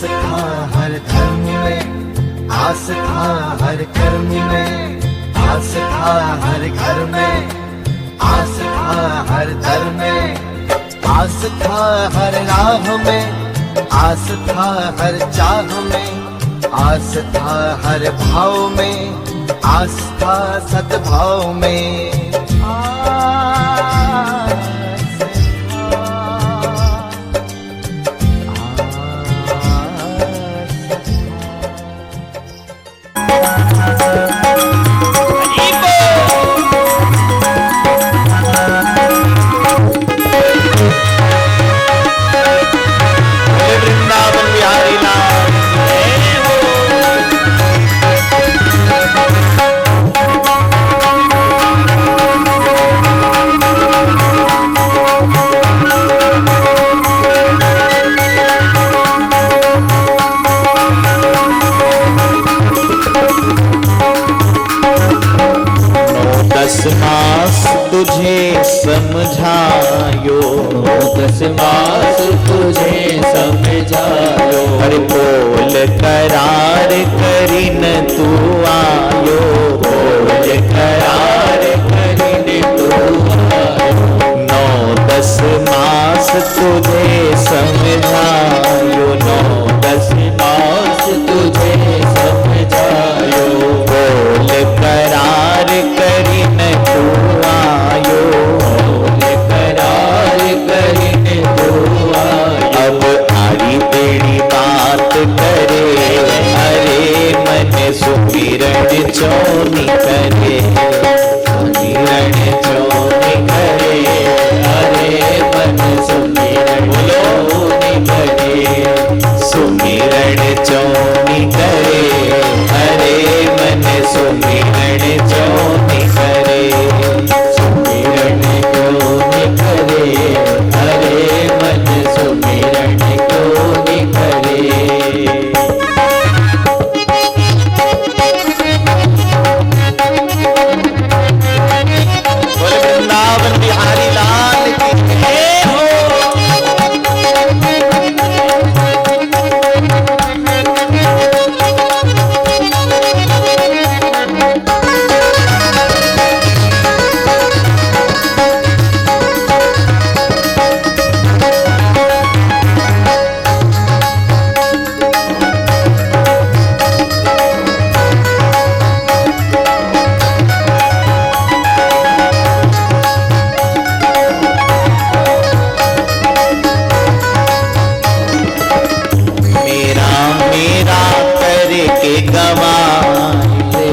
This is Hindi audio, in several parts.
था हर धर्म में, आस था हर कर्म में, आस था हर घर में, आस था हर दर में, आस था हर राह में, आस था हर चाह में, आस था हर भाव में, आस था सद्भाव में। तुझे समझायो, 10 मास तुझे समझायो, हर बोल करार करिन तू आयो, बोल करार करिन तू आयो, 9-10 मास तुझे समझायो, 9-10 मास तुझे समझायो, बोल करार करिन तू आयो, बोल करार करिन तू आयो। अब आड़ी तेरी बात करे, अरे मन सुमिरन चौनी करे, सुमिरन चौनी करे, अरे मन सुमिरन चौनी करे, सुमिरन चौनी करे, अरे मन सुमिरन चौनी करे, सुमिरन चौनी करे, अरे मन सुमिरन चौनी करे। बोले वृंदावन बिहारी लाल की जय हो। मेरा मेरा करके गवाए,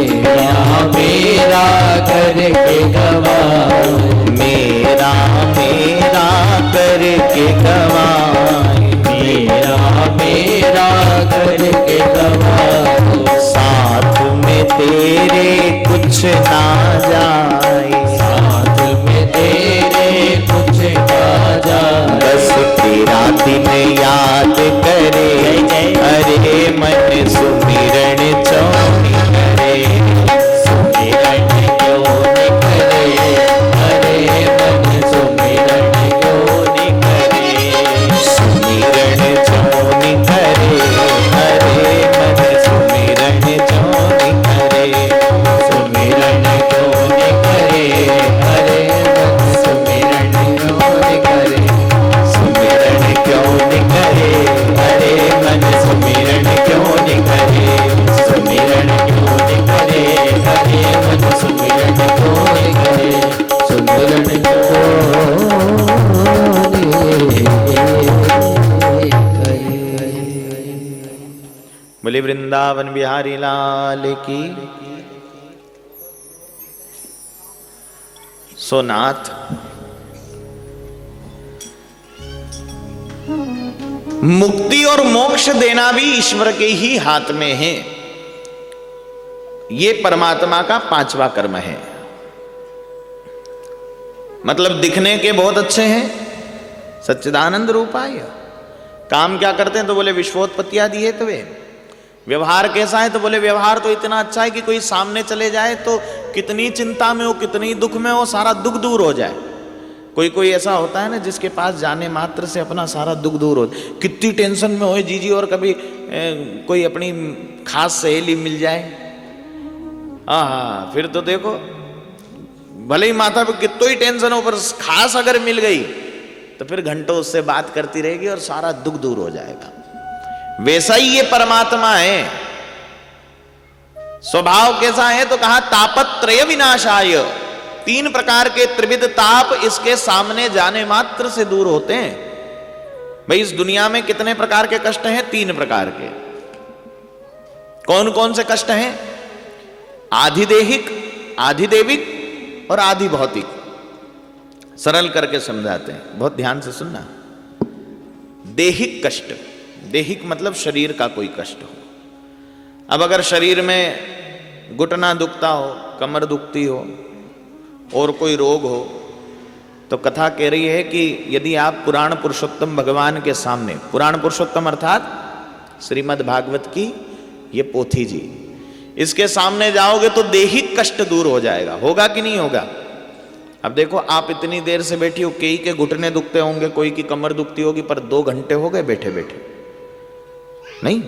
मेरा करके गवाए, मेरा मेरा करके गवाए, मेरा करके गवाए, साथ में तेरे कुछ ना जाए, साथ में तेरे कुछ ना जाए, बस तेरा दिन याद करे, अरे मन सुमिरन चौनी करे, सुमिरन चौनी करे, अरे मन सुमिरन चौनी करे, सुमिरन चौनी करे, अरे मन सुमिरन चौनी करे, सुमिरन चौनी करे, अरे मन सुमिरन चौनी करे, सुमिरन क्यों नहीं करे, अरे मन सुमिरन क्यों नहीं करे, सुमिरन क्यों नहीं करे, अरे मन सुमिरन क्यों नहीं करे, सुमिरन क्यों नहीं करे। बोले वृंदावन बिहारी लाल की। सोनाथ मुक्ति और मोक्ष देना भी ईश्वर के ही हाथ में है। ये परमात्मा का 5वां कर्म है। मतलब दिखने के बहुत अच्छे हैं, सच्चिदानंद रूपाय। काम क्या करते हैं तो बोले विश्वोत्पत्ति आदि है। तो वे व्यवहार कैसा है तो बोले व्यवहार तो इतना अच्छा है कि कोई सामने चले जाए तो कितनी चिंता में हो, कितनी दुख में हो, सारा दुख दूर हो जाए। कोई कोई ऐसा होता है ना जिसके पास जाने मात्र से अपना सारा दुख दूर हो, कितनी टेंशन में हो जी और कभी कोई अपनी खास सहेली मिल जाए, हाँ फिर तो देखो भले ही माथा पे कितनी ही टेंशन हो पर खास अगर मिल गई तो फिर घंटों उससे बात करती रहेगी और सारा दुख दूर हो जाएगा। वैसा ही ये परमात्मा है। स्वभाव कैसा है तो कहा तापत्रय विनाशाय, 3 प्रकार के त्रिविध ताप इसके सामने जाने मात्र से दूर होते हैं। भाई इस दुनिया में कितने प्रकार के कष्ट हैं? 3 प्रकार के। कौन कौन से कष्ट हैं? आधिदेहिक, आधिदेविक और आधि भौतिक। सरल करके समझाते हैं, बहुत ध्यान से सुनना। देहिक कष्ट, देहिक मतलब शरीर का कोई कष्ट हो। अब अगर शरीर में घुटना दुखता हो, कमर दुखती हो और कोई रोग हो तो कथा कह रही है कि यदि आप पुराण पुरुषोत्तम भगवान के सामने, पुराण पुरुषोत्तम अर्थात श्रीमद् भागवत की ये पोथी जी, इसके सामने जाओगे तो देहिक कष्ट दूर हो जाएगा। होगा कि नहीं होगा? अब देखो आप इतनी देर से बैठी हो, कई के घुटने दुखते होंगे, कोई की कमर दुखती होगी, पर 2 घंटे हो गए बैठे बैठे नहीं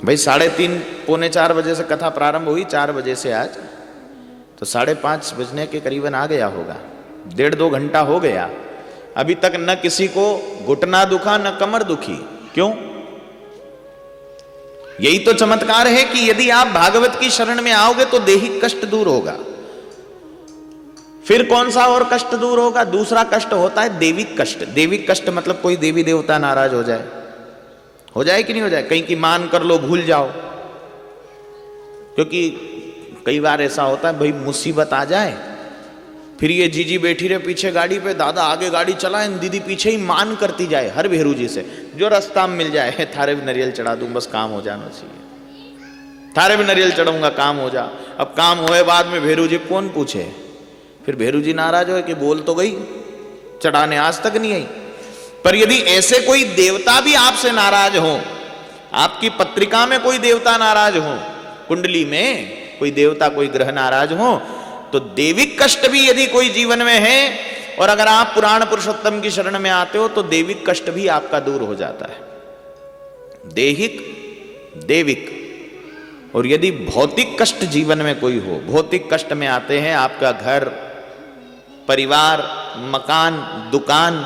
भाई। 3:30 पौने 4 बजे से कथा प्रारंभ हुई, 4 बजे से आज तो 5:30 बजने के करीबन आ गया होगा, 1.5-2 घंटा हो गया। अभी तक न किसी को घुटना दुखा न कमर दुखी। क्यों? यही तो चमत्कार है कि यदि आप भागवत की शरण में आओगे तो देहिक कष्ट दूर होगा। फिर कौन सा और कष्ट दूर होगा? दूसरा कष्ट होता है देविक कष्ट। देविक कष्ट मतलब कोई देवी देवता नाराज हो जाए कि नहीं हो जाए? कहीं की मान कर लो, भूल जाओ। क्योंकि कई बार ऐसा होता है भाई मुसीबत आ जाए, फिर ये जीजी बैठी रहे पीछे गाड़ी पे, दादा आगे गाड़ी चलाए, दीदी पीछे ही मान करती जाए हर भेरू जी से, जो रास्ता में मिल जाए, थारे भी नरियल चढ़ा दूं, बस काम हो जाना चाहिए, थारे भी नरियल चढ़ाऊंगा, काम हो जा। अब काम होए बाद में भेरू जी कौन पूछे? फिर भेरू जी नाराज हो कि बोल तो गई, चढ़ाने आज तक नहीं आई। पर यदि ऐसे कोई देवता भी आपसे नाराज हो, आपकी पत्रिका में कोई देवता नाराज हो, कुंडली में कोई देवता कोई ग्रह नाराज हो, तो देविक कष्ट भी यदि कोई जीवन में है और अगर आप पुराण पुरुषोत्तम की शरण में आते हो तो देविक कष्ट भी आपका दूर हो जाता है। देहिक, देविक। और यदि भौतिक कष्ट जीवन में कोई हो, भौतिक कष्ट में आते हैं आपका घर परिवार, मकान, दुकान,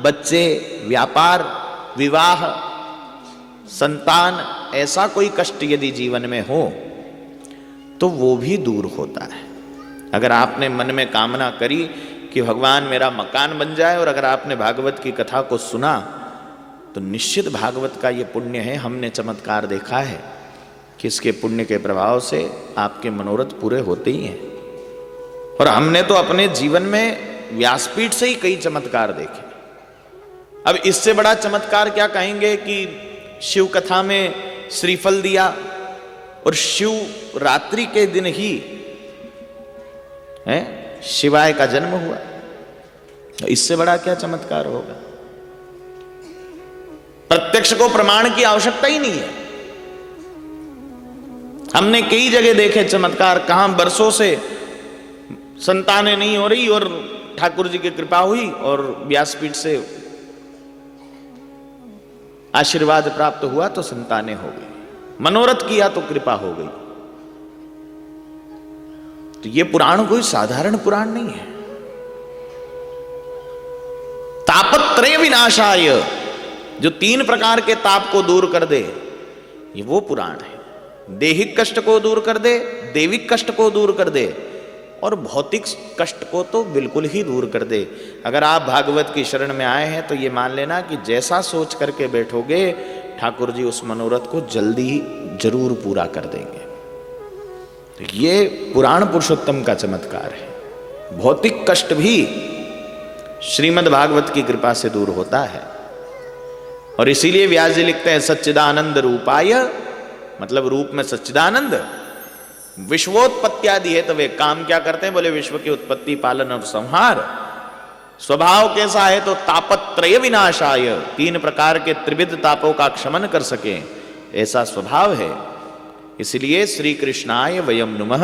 बच्चे, व्यापार, विवाह, संतान, ऐसा कोई कष्ट यदि जीवन में हो तो वो भी दूर होता है। अगर आपने मन में कामना करी कि भगवान मेरा मकान बन जाए और अगर आपने भागवत की कथा को सुना तो निश्चित भागवत का ये पुण्य है। हमने चमत्कार देखा है कि इसके पुण्य के प्रभाव से आपके मनोरथ पूरे होते ही हैं। और हमने तो अपने जीवन में व्यासपीठ से ही कई चमत्कार देखे। अब इससे बड़ा चमत्कार क्या कहेंगे कि शिव कथा में श्रीफल दिया और शिव रात्रि के दिन ही है शिवाय का जन्म हुआ। इससे बड़ा क्या चमत्कार होगा? प्रत्यक्ष को प्रमाण की आवश्यकता ही नहीं है। हमने कई जगह देखे चमत्कार, कहां बरसों से संतानें नहीं हो रही और ठाकुर जी की कृपा हुई और व्यासपीठ से आशीर्वाद प्राप्त हुआ तो संतानें हो गई, मनोरथ किया तो कृपा हो गई। तो ये पुराण कोई साधारण पुराण नहीं है। तापत्रय विनाशाय, जो 3 प्रकार के ताप को दूर कर दे, ये वो पुराण है। देहिक कष्ट को दूर कर दे, देविक कष्ट को दूर कर दे और भौतिक कष्ट को तो बिल्कुल ही दूर कर दे। अगर आप भागवत की शरण में आए हैं तो ये मान लेना कि जैसा सोच करके बैठोगे ठाकुर जी उस मनोरथ को जल्दी जरूर पूरा कर देंगे। तो ये पुराण पुरुषोत्तम का चमत्कार है। भौतिक कष्ट भी श्रीमद् भागवत की कृपा से दूर होता है। और इसीलिए व्यास जी लिखते हैं सच्चिदानंद रूपाय, मतलब रूप में सच्चिदानंद, विश्वोत्पत्त्यादि है। तो वे काम क्या करते हैं? बोले विश्व की उत्पत्ति, पालन और संहार। स्वभाव कैसा है? तो तापत्रय विनाशाय, 3 प्रकार के त्रिविध तापों का क्षमन कर सके, ऐसा स्वभाव है। इसलिए श्री कृष्णाय वयम नुमः,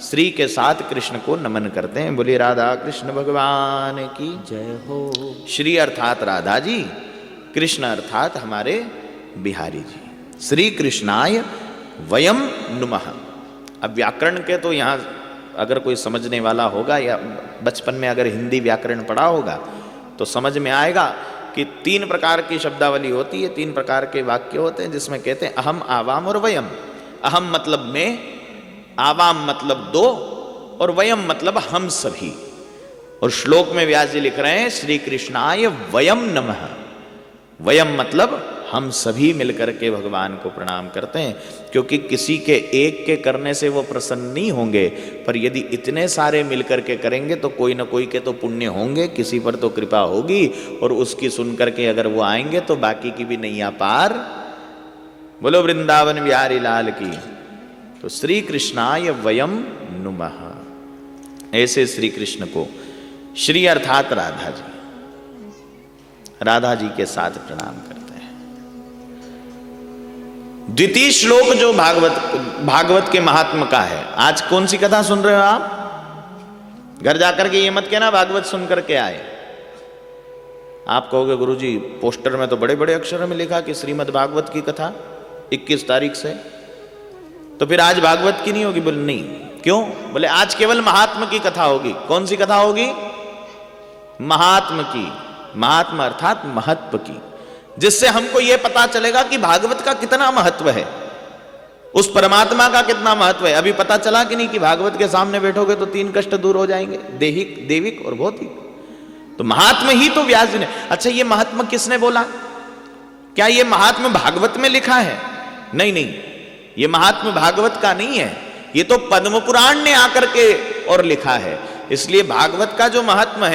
श्री के साथ कृष्ण को नमन करते हैं। बोलिए राधा कृष्ण भगवान की जय हो। श्री अर्थात राधा जी, कृष्ण अर्थात हमारे बिहारी जी। श्री कृष्णाय वयम नुमः। अब व्याकरण के तो यहाँ अगर कोई समझने वाला होगा या बचपन में अगर हिंदी व्याकरण पढ़ा होगा तो समझ में आएगा कि 3 प्रकार की शब्दावली होती है, 3 प्रकार के वाक्य होते हैं जिसमें कहते हैं अहम, आवाम और वयम। अहम मतलब मैं, आवाम मतलब 2 और वयम मतलब हम सभी। और श्लोक में व्यास जी लिख रहे हैं श्री कृष्णाय वयम नमः। वयम मतलब हम सभी मिलकर के भगवान को प्रणाम करते हैं, क्योंकि किसी के एक के करने से वो प्रसन्न नहीं होंगे, पर यदि इतने सारे मिलकर के करेंगे तो कोई ना कोई के तो पुण्य होंगे, किसी पर तो कृपा होगी, और उसकी सुनकर के अगर वो आएंगे तो बाकी की भी नैया पार। बोलो वृंदावन बिहारी लाल की। तो श्री कृष्णाय वयम नुमः, ऐसे श्री कृष्ण को, श्री अर्थात राधा जी, राधा जी के साथ प्रणाम करते हैं। द्वितीय श्लोक जो भागवत के महात्म का है, आज कौन सी कथा सुन रहे हो आप? घर जाकर के ये मत कहना भागवत सुन करके आए। आप कहोगे गुरुजी पोस्टर में तो बड़े बड़े अक्षरों में लिखा कि श्रीमद् भागवत की कथा 21 तारीख से, तो फिर आज भागवत की नहीं होगी? बोले नहीं। क्यों? बोले आज केवल महात्म की कथा होगी। कौन सी कथा होगी? महात्म की। महात्मा अर्थात महत्व की, जिससे हमको यह पता चलेगा कि भागवत का कितना महत्व है, उस परमात्मा का कितना महत्व है। अभी पता चला कि नहीं कि भागवत के सामने बैठोगे तो 3 कष्ट दूर हो जाएंगे, देहिक, देविक और भौतिक। तो महात्मा ही तो व्यास जी ने। अच्छा, ये महात्मा किसने बोला? क्या ये महात्मा भागवत में लिखा है? नहीं नहीं, ये महात्मा भागवत का नहीं है, ये तो पद्म पुराण ने आकर के और लिखा है। इसलिए भागवत का जो महात्मा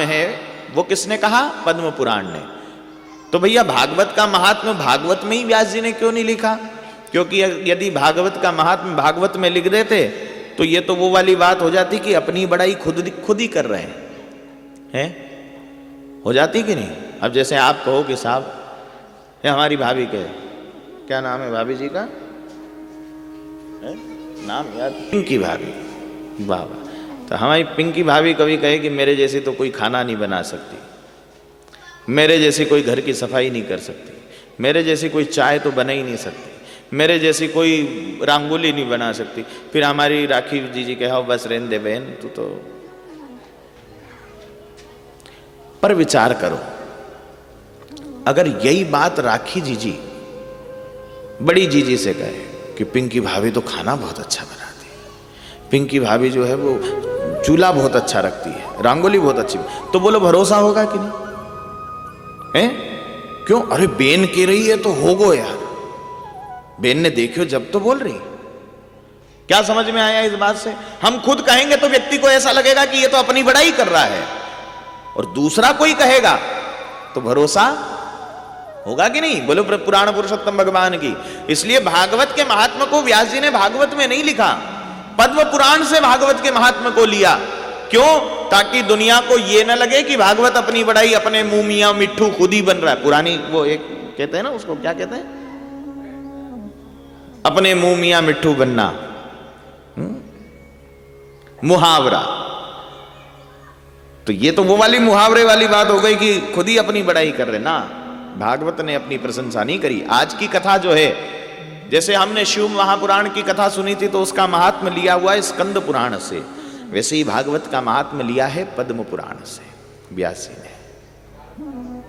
है वो किसने कहा? पद्म पुराण ने। तो भैया भागवत का महात्मा भागवत में ही व्यास जी ने क्यों नहीं लिखा? क्योंकि यदि भागवत का महात्मा भागवत में लिख देते तो ये तो वो वाली बात हो जाती कि अपनी बड़ाई खुद ही कर रहे हैं, हो जाती कि नहीं? अब जैसे आप कहो कि साहब ये हमारी भाभी के, क्या नाम है भाभी जी का? नाम याद, पिंकी भाभी। वाह वाह। तो हमारी पिंकी भाभी कभी कहे कि मेरे जैसी तो कोई खाना नहीं बना सकती, मेरे जैसी कोई घर की सफाई नहीं कर सकती, मेरे जैसी कोई चाय तो बना ही नहीं सकती, मेरे जैसी कोई रंगोली नहीं बना सकती। फिर हमारी राखी जी कहे हो बस रहने दे बहन तू तो। पर विचार करो, अगर यही बात राखी जी बड़ी जीजी से कहे कि पिंकी भाभी तो खाना बहुत अच्छा बनाती है, पिंकी भाभी जो है वो चूल्हा बहुत अच्छा रखती है, रंगोली बहुत अच्छी, तो बोलो भरोसा होगा कि नहीं? है? क्यों? अरे बेन कह रही है तो होगो यार, बेन ने देखियो जब तो बोल रही। क्या समझ में आया इस बात से? हम खुद कहेंगे तो व्यक्ति को ऐसा लगेगा कि ये तो अपनी बड़ाई कर रहा है, और दूसरा कोई कहेगा तो भरोसा होगा कि नहीं? बोलो पुराण पुरुषोत्तम भगवान की। इसलिए भागवत के महात्मा को व्यास जी ने भागवत में नहीं लिखा, पद्म पुराण से भागवत के महात्मा को लिया। क्यों? ताकि दुनिया को ये न लगे कि भागवत अपनी बड़ाई, अपने मुंह मियां मिट्ठू खुद ही बन रहा है। पुरानी वो एक कहते हैं ना, उसको क्या कहते हैं? अपने मुंह मियां मिट्ठू बनना, मुहावरा। तो ये तो वो वाली मुहावरे वाली बात हो गई कि खुद ही अपनी बड़ाई कर रहे ना। भागवत ने अपनी प्रशंसा नहीं करी। आज की कथा जो है, जैसे हमने शिव महापुराण की कथा सुनी थी तो उसका महात्म लिया हुआ है स्कंद पुराण से, वैसे ही भागवत का महात्म लिया है पद्म पुराण से व्यास जी ने।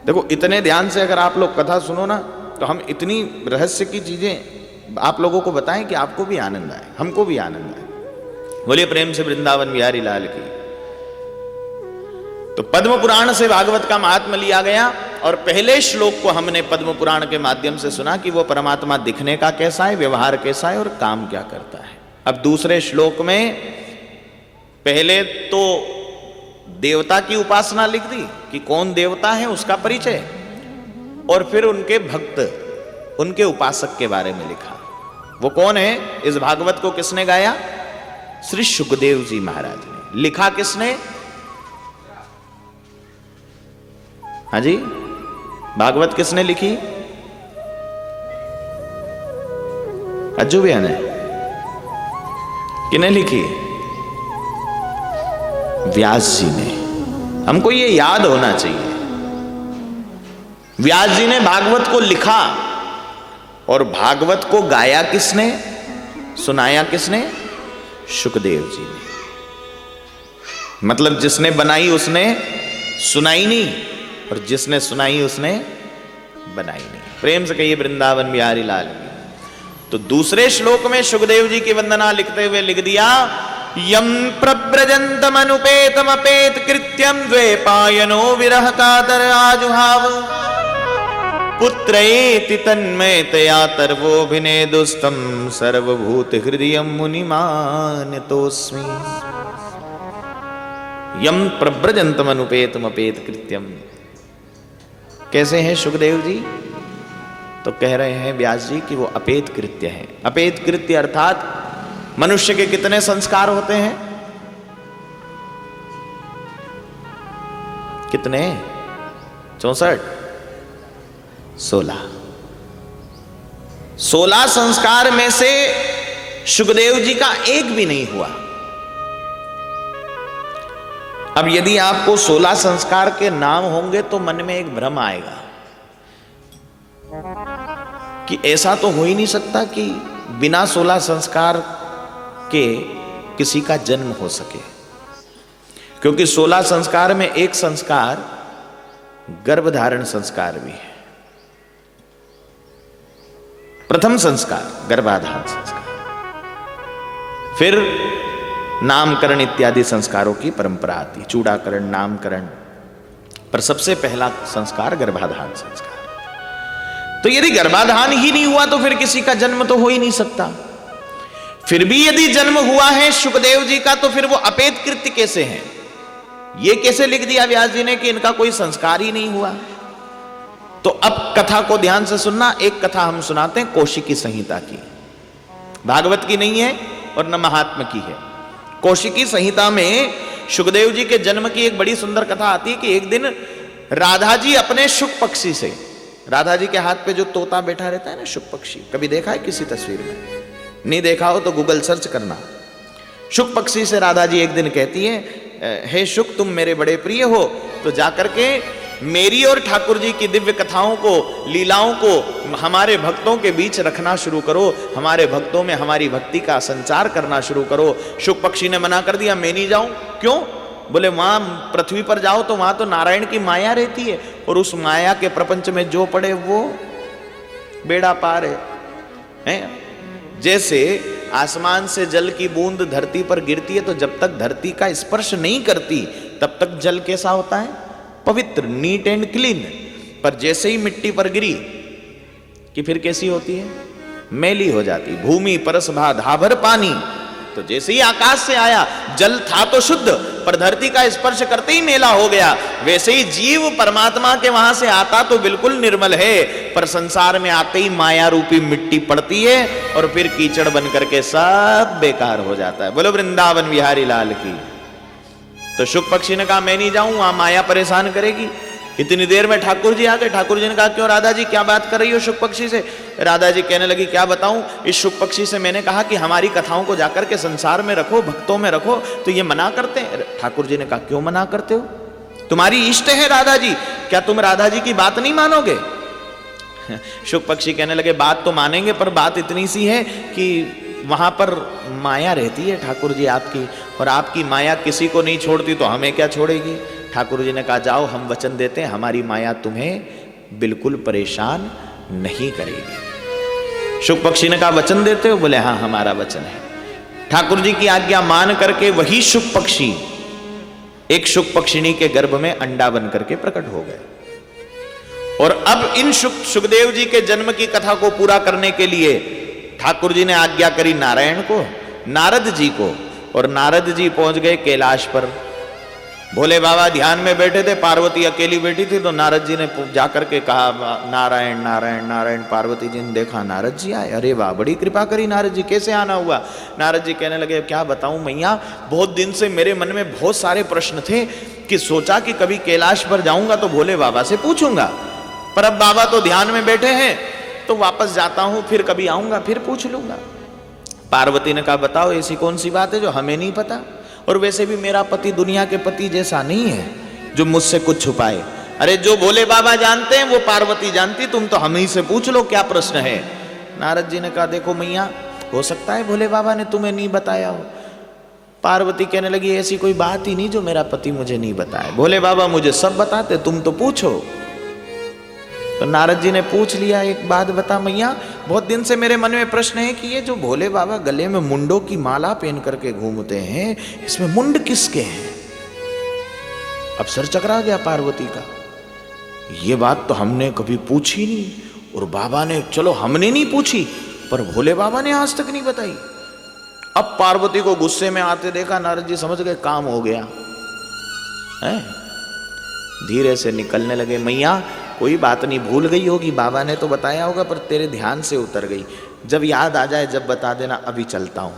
देखो, इतने ध्यान से अगर आप लोग कथा सुनो ना तो हम इतनी रहस्य की चीजें आप लोगों को बताएं कि आपको भी आनंद आए, हमको भी आनंद आए। बोलिए प्रेम से वृंदावन बिहारी लाल की। तो पद्म पुराण से भागवत का महात्मा लिया गया, और पहले श्लोक को हमने पद्म पुराण के माध्यम से सुना कि वो परमात्मा दिखने का कैसा है, व्यवहार कैसा है और काम क्या करता है। अब दूसरे श्लोक में पहले तो देवता की उपासना लिख दी कि कौन देवता है उसका परिचय, और फिर उनके भक्त, उनके उपासक के बारे में लिखा। वो कौन है? इस भागवत को किसने गाया? श्री सुखदेव जी महाराज ने। लिखा किसने? हाँ जी, भागवत किसने लिखी? अज्जू भैया ने। किने लिखी है? व्यास जी ने। हमको ये याद होना चाहिए, व्यास जी ने भागवत को लिखा और भागवत को गाया किसने, सुनाया किसने? शुकदेव जी ने। मतलब जिसने बनाई उसने सुनाई नहीं, और जिसने सुनाई उसने बनाई नहीं। प्रेम से कहिए वृंदावन बिहारी लाल की। तो दूसरे श्लोक में सुखदेव जी की वंदना लिखते हुए लिख दिया, यम प्रव्रजंतम अनुपेतम अपेत कृत्यम द्वैपायनो विरह कातर आजुहाव पुत्रैति तन्मयतया तर्वोभिनेदुस्तम सर्वभूत हृदयम मुनिमानतोस्मि। यम प्रव्रजंतम अनुपेतम अपेत कृत्यम। कैसे हैं सुखदेव जी? तो कह रहे हैं व्यास जी कि वो अपेत कृत्य है। अपेत कृत्य अर्थात मनुष्य के कितने संस्कार होते हैं? कितने? 64? 16 संस्कार में से सुखदेव जी का एक भी नहीं हुआ। अब यदि आपको 16 संस्कार के नाम होंगे तो मन में एक भ्रम आएगा कि ऐसा तो हो ही नहीं सकता कि बिना 16 संस्कार के किसी का जन्म हो सके, क्योंकि 16 संस्कार में एक संस्कार गर्भधारण संस्कार भी है। प्रथम संस्कार गर्भाधान संस्कार, फिर नामकरण इत्यादि संस्कारों की परंपरा आती, चूड़ाकरण, नामकरण, पर सबसे पहला संस्कार गर्भाधान संस्कार। तो यदि गर्भाधान ही नहीं हुआ तो फिर किसी का जन्म तो हो ही नहीं सकता। फिर भी यदि जन्म हुआ है सुखदेव जी का तो फिर वो अपेत कृत्य कैसे हैं? ये कैसे लिख दिया व्यास जी ने कि इनका कोई संस्कार ही नहीं हुआ? तो अब कथा को ध्यान से सुनना। एक कथा हम सुनाते हैं कौशिकी संहिता की, भागवत की नहीं है और न महात्मा की है। कौशिकी संहिता में सुखदेव जी के जन्म की एक बड़ी सुंदर कथा आती है कि एक दिन राधा जी अपने शुक पक्षी से, राधा जी के हाथ पे जो तोता बैठा रहता है ना, शुक पक्षी, कभी देखा है किसी तस्वीर में? नहीं देखा हो तो गूगल सर्च करना। शुक पक्षी से राधा जी एक दिन कहती है, हे शुक तुम मेरे बड़े प्रिय हो, तो जाकर के मेरी और ठाकुर जी की दिव्य कथाओं को, लीलाओं को हमारे भक्तों के बीच रखना शुरू करो, हमारे भक्तों में हमारी भक्ति का संचार करना शुरू करो। शुक पक्षी ने मना कर दिया, मैं नहीं जाऊं। क्यों? बोले वहां पृथ्वी पर जाओ तो वहां तो नारायण की माया रहती है, और उस माया के प्रपंच में जो पड़े वो बेड़ा पार है। जैसे आसमान से जल की बूंद धरती पर गिरती है तो जब तक धरती का स्पर्श नहीं करती तब तक जल कैसा होता है? पवित्र, नीट एंड क्लीन। पर जैसे ही मिट्टी पर गिरी कि फिर कैसी होती है? मैली हो जाती। भूमि परस भा धाभर पानी। तो जैसे ही आकाश से आया, जल था तो शुद्ध, पर धरती का स्पर्श करते ही मेला हो गया। वैसे ही जीव परमात्मा के वहां से आता तो बिल्कुल निर्मल है, पर संसार में आते ही माया रूपी मिट्टी पड़ती है और फिर कीचड़ बन करके सब बेकार हो जाता है। बोलो वृंदावन बिहारी लाल की। तो शुक पक्षी ने कहा मैं नहीं जाऊं, वहां माया परेशान करेगी। इतनी देर में ठाकुर जी आ गए। ठाकुर जी ने कहा क्यों राधा जी, क्या बात कर रही हो शुक पक्षी से? राधा जी कहने लगी क्या बताऊं, इस शुक पक्षी से मैंने कहा कि हमारी कथाओं को जाकर के संसार में रखो, भक्तों में रखो, तो ये मना करते हैं। ठाकुर जी ने कहा क्यों मना करते हो? तुम्हारी इष्ट है राधा जी, क्या तुम राधा जी की बात नहीं मानोगे? शुक पक्षी कहने लगे बात तो मानेंगे, पर बात इतनी सी है कि वहां पर माया रहती है ठाकुर जी आपकी, और आपकी माया किसी को नहीं छोड़ती तो हमें क्या छोड़ेगी? ठाकुर जी ने कहा जाओ, हम वचन देते हैं हमारी माया तुम्हें बिल्कुल परेशान नहीं करेगी। शुक पक्षी ने कहा वचन देते हो? बोले हाँ हमारा वचन है। ठाकुर जी की आज्ञा मान करके वही शुक पक्षी एक शुक पक्षिणी के गर्भ में अंडा बन करके प्रकट हो गए। और अब इन सुखदेव जी के जन्म की कथा को पूरा करने के लिए ठाकुर जी ने आज्ञा करी नारायण को, नारद जी को, और नारद जी पहुंच गए कैलाश पर। भोले बाबा ध्यान में बैठे थे, पार्वती अकेली बैठी थी, तो नारद जी ने जाकर के कहा नारायण नारायण नारायण। पार्वती जी ने देखा नारद जी आए, अरे वाह बड़ी कृपा करी नारद जी, कैसे आना हुआ? नारद जी कहने लगे क्या बताऊं मैया, बहुत दिन से मेरे मन में बहुत सारे प्रश्न थे कि सोचा कि कभी कैलाश पर जाऊंगा तो भोले बाबा से पूछूंगा, पर अब बाबा तो ध्यान में बैठे हैं, तो वापस जाता हूं, फिर कभी आऊंगा फिर पूछ लूंगा। पार्वती ने कहा बताओ ऐसी कौन सी बात है जो हमें नहीं पता, और वैसे भी मेरा पति दुनिया के पति जैसा नहीं है जो मुझसे कुछ छुपाए। अरे जो भोले बाबा जानते हैं वो पार्वती जानती, तुम तो हम ही से पूछ लो क्या प्रश्न है। नारद जी ने कहा देखो मैया, हो सकता है भोले बाबा ने तुम्हें नहीं बताया हो। पार्वती कहने लगी ऐसी कोई बात ही नहीं जो मेरा पति मुझे नहीं बताए, भोले बाबा मुझे सब बताते, तुम तो पूछो। तो नारद जी ने पूछ लिया, एक बात बता मैया, बहुत दिन से मेरे मन में प्रश्न है कि ये जो भोले बाबा गले में मुंडों की माला पहन करके घूमते हैं, इसमें मुंड किसके हैं? अब सर चकरा गया पार्वती का, ये बात तो हमने कभी पूछी नहीं, और बाबा ने, चलो हमने नहीं पूछी पर भोले बाबा ने आज तक नहीं बताई। अब पार्वती को गुस्से में आते देखा नारद जी, समझ गए काम हो गया है। धीरे से निकलने लगे, मैया कोई बात नहीं, भूल गई होगी, बाबा ने तो बताया होगा पर तेरे ध्यान से उतर गई, जब याद आ जाए जब बता देना, अभी चलता हूं।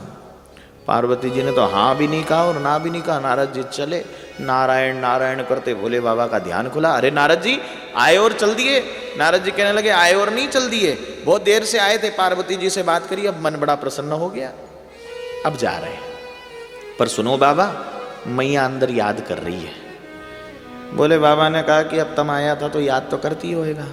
पार्वती जी ने तो हाँ भी नहीं कहा और ना भी नहीं कहा। नारद जी चले, नारायण नारायण करते भोले बाबा का ध्यान खुला। अरे नारद जी आए और चल दिए। नारद जी कहने लगे आए और नहीं चल दिए, बहुत देर से आए थे, पार्वती जी से बात करी, अब मन बड़ा प्रसन्न हो गया, अब जा रहे हैं। पर सुनो बाबा, मैया अंदर याद कर रही है। बोले बाबा ने कहा कि अब तुम आया था तो याद तो करती होएगा।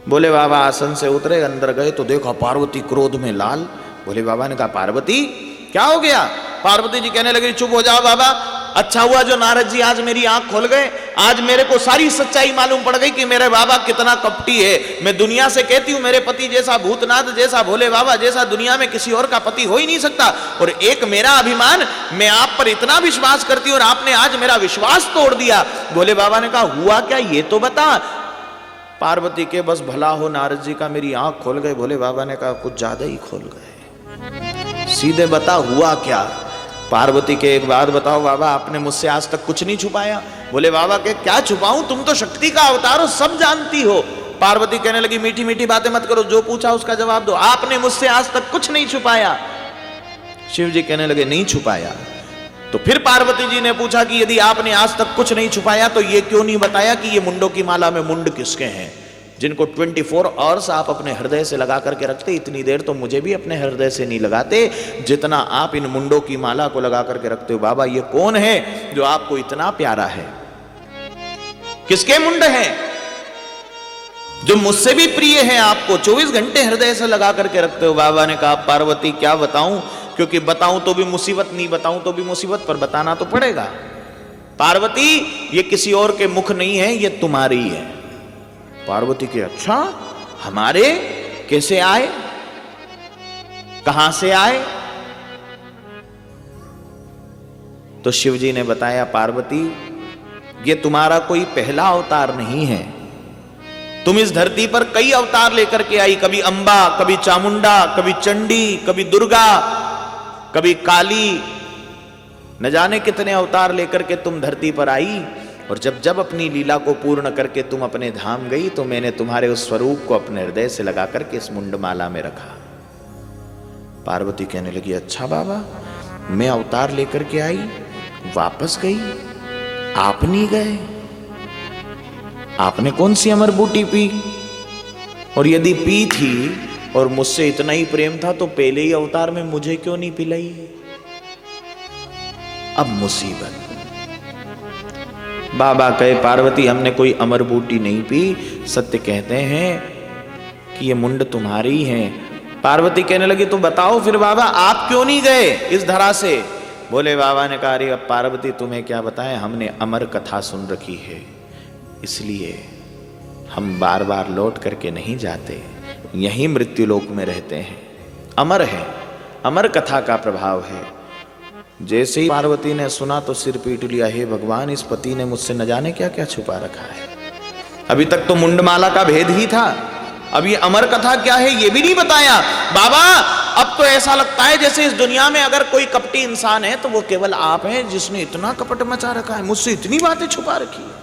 बोले बाबा आसन से उतरे, अंदर गए तो देखा पार्वती क्रोध में लाल। बोले बाबा ने कहा पार्वती क्या हो गया? पार्वती जी कहने लगी चुप हो जाओ बाबा, अच्छा हुआ जो नारद जी आज मेरी आंख खोल गए, आज मेरे को सारी सच्चाई मालूम पड़ गई कि मेरे बाबा कितना कपटी है। मैं दुनिया से कहती हूँ मेरे पति जैसा, भूतनाथ जैसा, भोले बाबा जैसा दुनिया में किसी और का पति हो ही नहीं सकता, और एक मेरा अभिमान, मैं आप पर इतना विश्वास करती हूँ और आपने आज मेरा विश्वास तोड़ दिया। भोले बाबा ने कहा हुआ क्या ये तो बता। पार्वती के बस भला हो नारद जी का, मेरी आंख खोल गए। भोले बाबा ने कहा कुछ ज्यादा ही खोल गए, सीधे बता हुआ क्या। पार्वती के एक बात बताओ बाबा, आपने मुझसे आज तक कुछ नहीं छुपाया। बोले बाबा के क्या छुपाऊं, तुम तो शक्ति का अवतार हो, सब जानती हो। पार्वती कहने लगी मीठी मीठी बातें मत करो, जो पूछा उसका जवाब दो, आपने मुझसे आज तक कुछ नहीं छुपाया। शिव जी कहने लगे नहीं छुपाया। तो फिर पार्वती जी ने पूछा कि यदि आपने आज तक कुछ नहीं छुपाया तो ये क्यों नहीं बताया कि ये मुंडों की माला में मुंड किसके हैं, जिनको 24 आवर्स आप अपने हृदय से लगा करके रखते, इतनी देर तो मुझे भी अपने हृदय से नहीं लगाते जितना आप इन मुंडों की माला को लगा करके रखते हो। बाबा ये कौन है जो आपको इतना प्यारा है, किसके मुंड हैं जो मुझसे भी प्रिय है, आपको 24 घंटे हृदय से लगा करके रखते हो। बाबा ने कहा पार्वती क्या बताऊं, क्योंकि बताऊं तो भी मुसीबत, नहीं बताऊं तो भी मुसीबत, पर बताना तो पड़ेगा। पार्वती ये किसी और के मुख नहीं है, ये तुम्हारी है। पार्वती के अच्छा हमारे, कैसे आए, कहां से आए? तो शिव जी ने बताया पार्वती ये तुम्हारा कोई पहला अवतार नहीं है, तुम इस धरती पर कई अवतार लेकर के आई, कभी अंबा, कभी चामुंडा, कभी चंडी, कभी दुर्गा, कभी काली, न जाने कितने अवतार लेकर के तुम धरती पर आई, और जब जब अपनी लीला को पूर्ण करके तुम अपने धाम गई तो मैंने तुम्हारे उस स्वरूप को अपने हृदय से लगा करके इस मुंडमाला में रखा। पार्वती कहने लगी अच्छा बाबा, मैं अवतार लेकर के आई, वापस गई, आप नहीं गए, आपने कौन सी अमर बूटी पी, और यदि पी थी और मुझसे इतना ही प्रेम था तो पहले ही अवतार में मुझे क्यों नहीं पिलाई? अब मुसीबत। बाबा कहे पार्वती हमने कोई अमर बूटी नहीं पी, सत्य कहते हैं कि ये मुंड तुम्हारी है। पार्वती कहने लगी तो बताओ फिर बाबा आप क्यों नहीं गए इस धरा से? बोले बाबा ने कहा अरे अब पार्वती तुम्हें क्या बताएं, हमने अमर कथा सुन रखी है, इसलिए हम बार बार लौट करके नहीं जाते, यहीं मृत्यु लोक में रहते हैं। अमर है, अमर कथा का प्रभाव है। जैसे ही पार्वती ने सुना तो सिर पीट लिया, हे भगवान इस पति ने मुझसे न जाने क्या क्या छुपा रखा है। अभी तक तो मुंडमाला का भेद ही था, अब ये अमर कथा क्या है ये भी नहीं बताया। बाबा अब तो ऐसा लगता है जैसे इस दुनिया में अगर कोई कपटी इंसान है तो वो केवल आप हैं जिसने इतना कपट मचा रखा है, मुझसे इतनी बातें छुपा रखी है।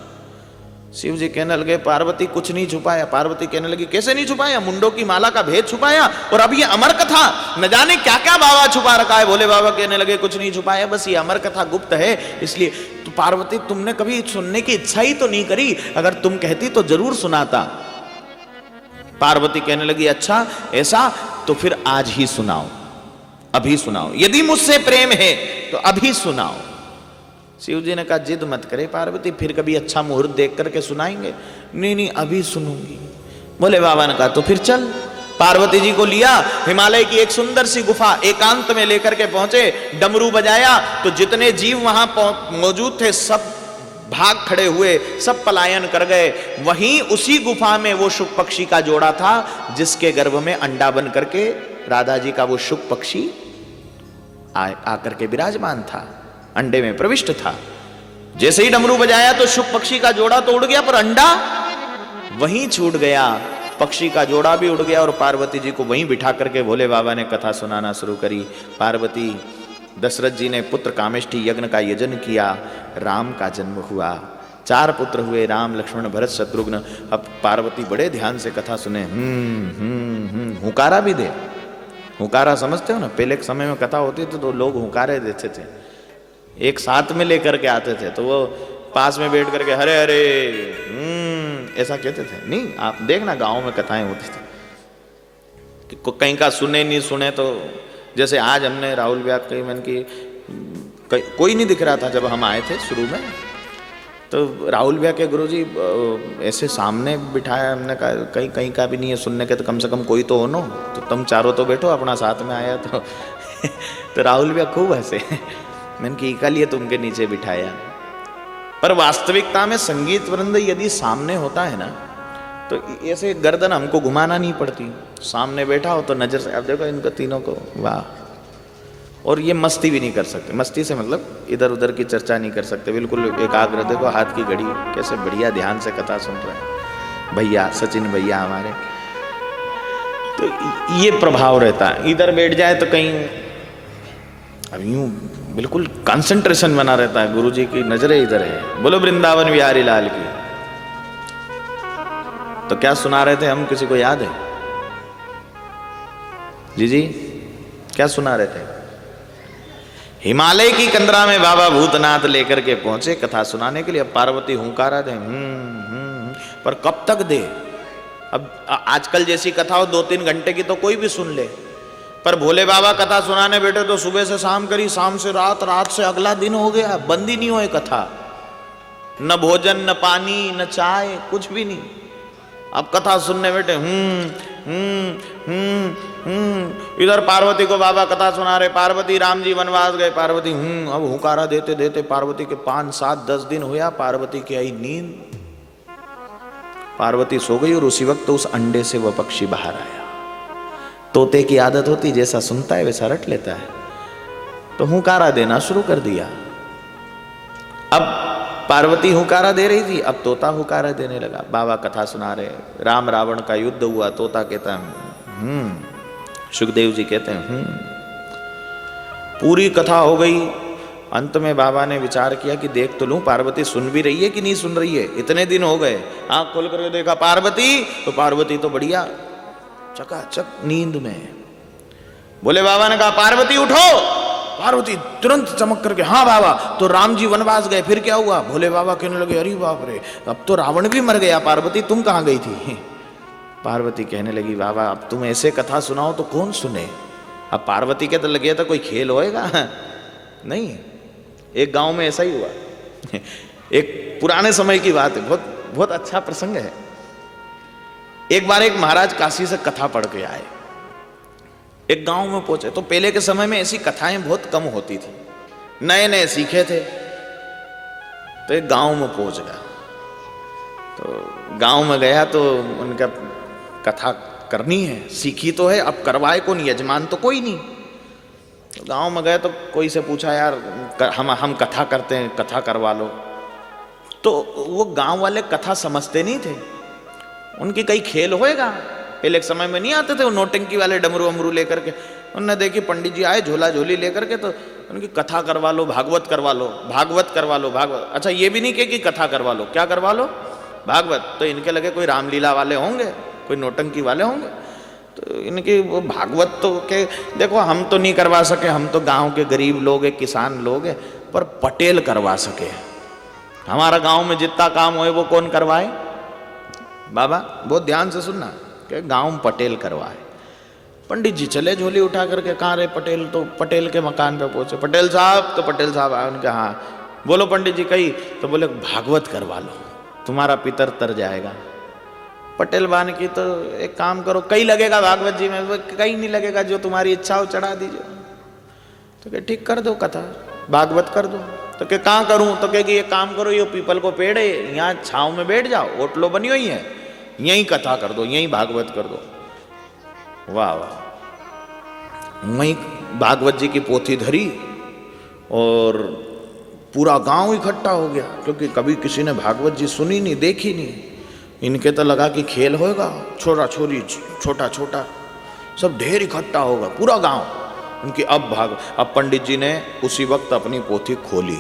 शिव जी कहने लगे पार्वती कुछ नहीं छुपाया। पार्वती कहने लगी कैसे नहीं छुपाया? मुंडों की माला का भेद छुपाया, और अब ये अमर कथा न जाने क्या क्या बाबा छुपा रखा है। भोले बाबा कहने लगे कुछ नहीं छुपाया, बस ये अमर कथा गुप्त है, इसलिए तो पार्वती तुमने कभी सुनने की इच्छा ही तो नहीं करी, अगर तुम कहती तो जरूर सुनाता। पार्वती कहने लगी अच्छा ऐसा, तो फिर आज ही सुनाओ, अभी सुनाओ, यदि मुझसे प्रेम है तो अभी सुनाओ। शिव जी ने कहा जिद मत करे पार्वती, फिर कभी अच्छा मुहूर्त देख करके सुनाएंगे। नहीं नहीं अभी सुनूंगी। बोले बाबा ने कहा तो फिर चल। पार्वती जी को लिया, हिमालय की एक सुंदर सी गुफा एकांत में लेकर के पहुंचे, डमरू बजाया तो जितने जीव वहां मौजूद थे सब भाग खड़े हुए, सब पलायन कर गए। वहीं उसी गुफा में वो शुक पक्षी का जोड़ा था जिसके गर्भ में अंडा बन करके राधा जी का वो शुक पक्षी आकर के विराजमान था, अंडे में प्रविष्ट था। जैसे ही डमरू बजाया तो शुक पक्षी का जोड़ा तो उड़ गया, पर अंडा वहीं छूट गया। पक्षी का जोड़ा भी उड़ गया और पार्वती जी को वहीं बिठा करके भोले बाबा ने कथा सुनाना शुरू करी। पार्वती, दशरथ जी ने पुत्र कामेष्ठी यज्ञ का यजन किया, राम का जन्म हुआ, 4 पुत्र हुए, राम लक्ष्मण भरत शत्रुघ्न। अब पार्वती बड़े ध्यान से कथा सुने, हुकारा भी दे। हुकारा समझते हो ना, पहले के समय में कथा होती थी तो लोग हुकारे देते थे, एक साथ में लेकर के आते थे, तो वो पास में बैठ करके हरे हरे ऐसा कहते थे। नहीं, आप देखना गांव में कथाएं होती थी कि कहीं का सुने नहीं सुने, तो जैसे आज हमने राहुल व्यास कही मन की कोई नहीं दिख रहा था जब हम आए थे शुरू में, तो राहुल भैया के गुरुजी ऐसे सामने बिठाया, हमने कहा कहीं कहीं का भी नहीं है सुनने के, तो कम से कम कोई तो हो नो, तो तुम चारों तो बैठो, अपना साथ में आया तो तो राहुल भैया खूब हंसे। मैंने कि का लिए तुमके नीचे बिठाया। पर वास्तविकता में संगीत वृंद यदि सामने होता है ना, तो ऐसे गर्दन हमको घुमाना नहीं पड़ती, सामने बैठा हो तो नजर से। अब देखो इनको तीनों को, वाह। और ये मस्ती भी नहीं कर सकते, मस्ती से मतलब इधर उधर की चर्चा नहीं कर सकते, बिल्कुल एकाग्र। देखो हाथ की घड़ी कैसे बढ़िया ध्यान से कथा सुन रहे हैं भैया, सचिन भैया हमारे। तो ये प्रभाव रहता है, इधर बैठ जाए तो कहीं अब यूं बिल्कुल कंसंट्रेशन बना रहता है, गुरुजी की नजरें इधर है। बोलो वृंदावन बिहारी लाल की। तो क्या सुना रहे थे हम, किसी को याद है? जी क्या सुना रहे थे? हिमालय की कंदरा में बाबा भूतनाथ लेकर के पहुंचे कथा सुनाने के लिए। अब पार्वती हुंकारा दे, पर कब तक दे? अब आजकल जैसी कथा हो 2-3 घंटे की तो कोई भी सुन ले, पर भोले बाबा कथा सुनाने बैठे तो सुबह से शाम करी, शाम से रात, रात से अगला दिन हो गया, बंद ही नहीं हुए कथा। न भोजन, न पानी, न चाय, कुछ भी नहीं। अब कथा सुनने बैठे, इधर पार्वती को बाबा कथा सुना रहे, पार्वती राम जी वनवास गए, पार्वती अब हुकारा देते देते पार्वती के 5, 7, 10 दिन हुआ, पार्वती की आई नींद, पार्वती सो गई और उसी वक्त तो उस अंडे से वह पक्षी बाहर आया। तोते की आदत होती, जैसा सुनता है वैसा रट लेता है, तो हुकारा देना शुरू कर दिया। अब पार्वती हुकारा दे रही थी, अब तोता हुकारा देने लगा। बाबा कथा सुना रहे, राम रावण का युद्ध हुआ, तोता कहता है सुखदेव जी कहते हैं पूरी कथा हो गई। अंत में बाबा ने विचार किया कि देख तो लूं पार्वती सुन भी रही है कि नहीं सुन रही है, इतने दिन हो गए। आंख खोल करके देखा पार्वती, तो पार्वती तो बढ़िया चकाचक नींद में। बोले बाबा ने कहा पार्वती उठो, पार्वती तुरंत चमक करके हाँ बाबा। तो राम जी वनवास गए, फिर क्या हुआ? भोले बाबा कहने लगे अरे बाप रे, अब तो रावण भी मर गया, पार्वती तुम कहाँ गई थी? पार्वती कहने लगी बाबा अब तुम ऐसे कथा सुनाओ तो कौन सुने। अब पार्वती के तो लगे था कोई खेल होएगा, नहीं। एक गांव में ऐसा ही हुआ, एक पुराने समय की बात है, बहुत बहुत अच्छा प्रसंग है। एक बार एक महाराज काशी से कथा पढ़ के आए, एक गांव में पहुंचे। तो पहले के समय में ऐसी कथाएं बहुत कम होती थी, नए नए सीखे थे। तो एक गांव में पहुंच गया, तो गांव में गया तो उनका कथा करनी है, सीखी तो है, अब करवाए कौन, यजमान तो कोई नहीं। तो गांव में गए तो कोई से पूछा यार हम कथा करते हैं, कथा करवा लो। तो वो गांव वाले कथा समझते नहीं थे, उनकी कई खेल होएगा। पहले के समय में नहीं आते थे वो नौटंकी वाले डमरू अमरू लेकर के। उन्होंने देखी पंडित जी आए झोला झोली लेकर के, तो उनकी कथा करवा लो, भागवत करवा लो, भागवत करवा लो, भागवत। अच्छा ये भी नहीं कहे कि कथा करवा लो, क्या करवा लो? भागवत। तो इनके लगे कोई रामलीला वाले होंगे, कोई नौटंकी वाले होंगे। तो इनकी वो भागवत तो के देखो हम तो नहीं करवा सके, हम तो गांव के गरीब लोग हैं, किसान लोग हैं, पर पटेल करवा सके। हमारा गांव में जितना काम होए वो कौन करवाए? बाबा बहुत ध्यान से सुनना कि गांव में पटेल करवाए। पंडित जी चले झोली उठा करके, कहाँ रे पटेल? तो पटेल के मकान पे पहुंचे। पटेल साहब? तो पटेल साहब आए, उनके हाँ बोलो पंडित जी कही? तो बोले भागवत करवा लो, तुम्हारा पितर तर जाएगा। पटेल बान की तो एक काम करो, कई लगेगा भागवत जी में? कहीं नहीं लगेगा, जो तुम्हारी इच्छा हो चढ़ा दीजिए। तो क्या ठीक कर दो कथा, भागवत कर दो। तो क्या कहाँ करूं? तो कहेगी एक काम करो, ये पीपल को पेड़ है, यहाँ छाँव में बैठ जाओ, ओटलो बनी हुई है, यहीं कथा कर दो, यहीं भागवत कर दो। वाह वाह। वहीं भागवत जी की पोथी धरी और पूरा गांव इकट्ठा हो गया, क्योंकि कभी किसी ने भागवत जी सुनी नहीं, देखी नहीं। इनके तो लगा कि खेल होगा, छोटा छोरी छोटा छोटा सब ढेर इकट्ठा होगा, पूरा गांव उनकी। अब पंडित जी ने उसी वक्त अपनी पोथी खोली।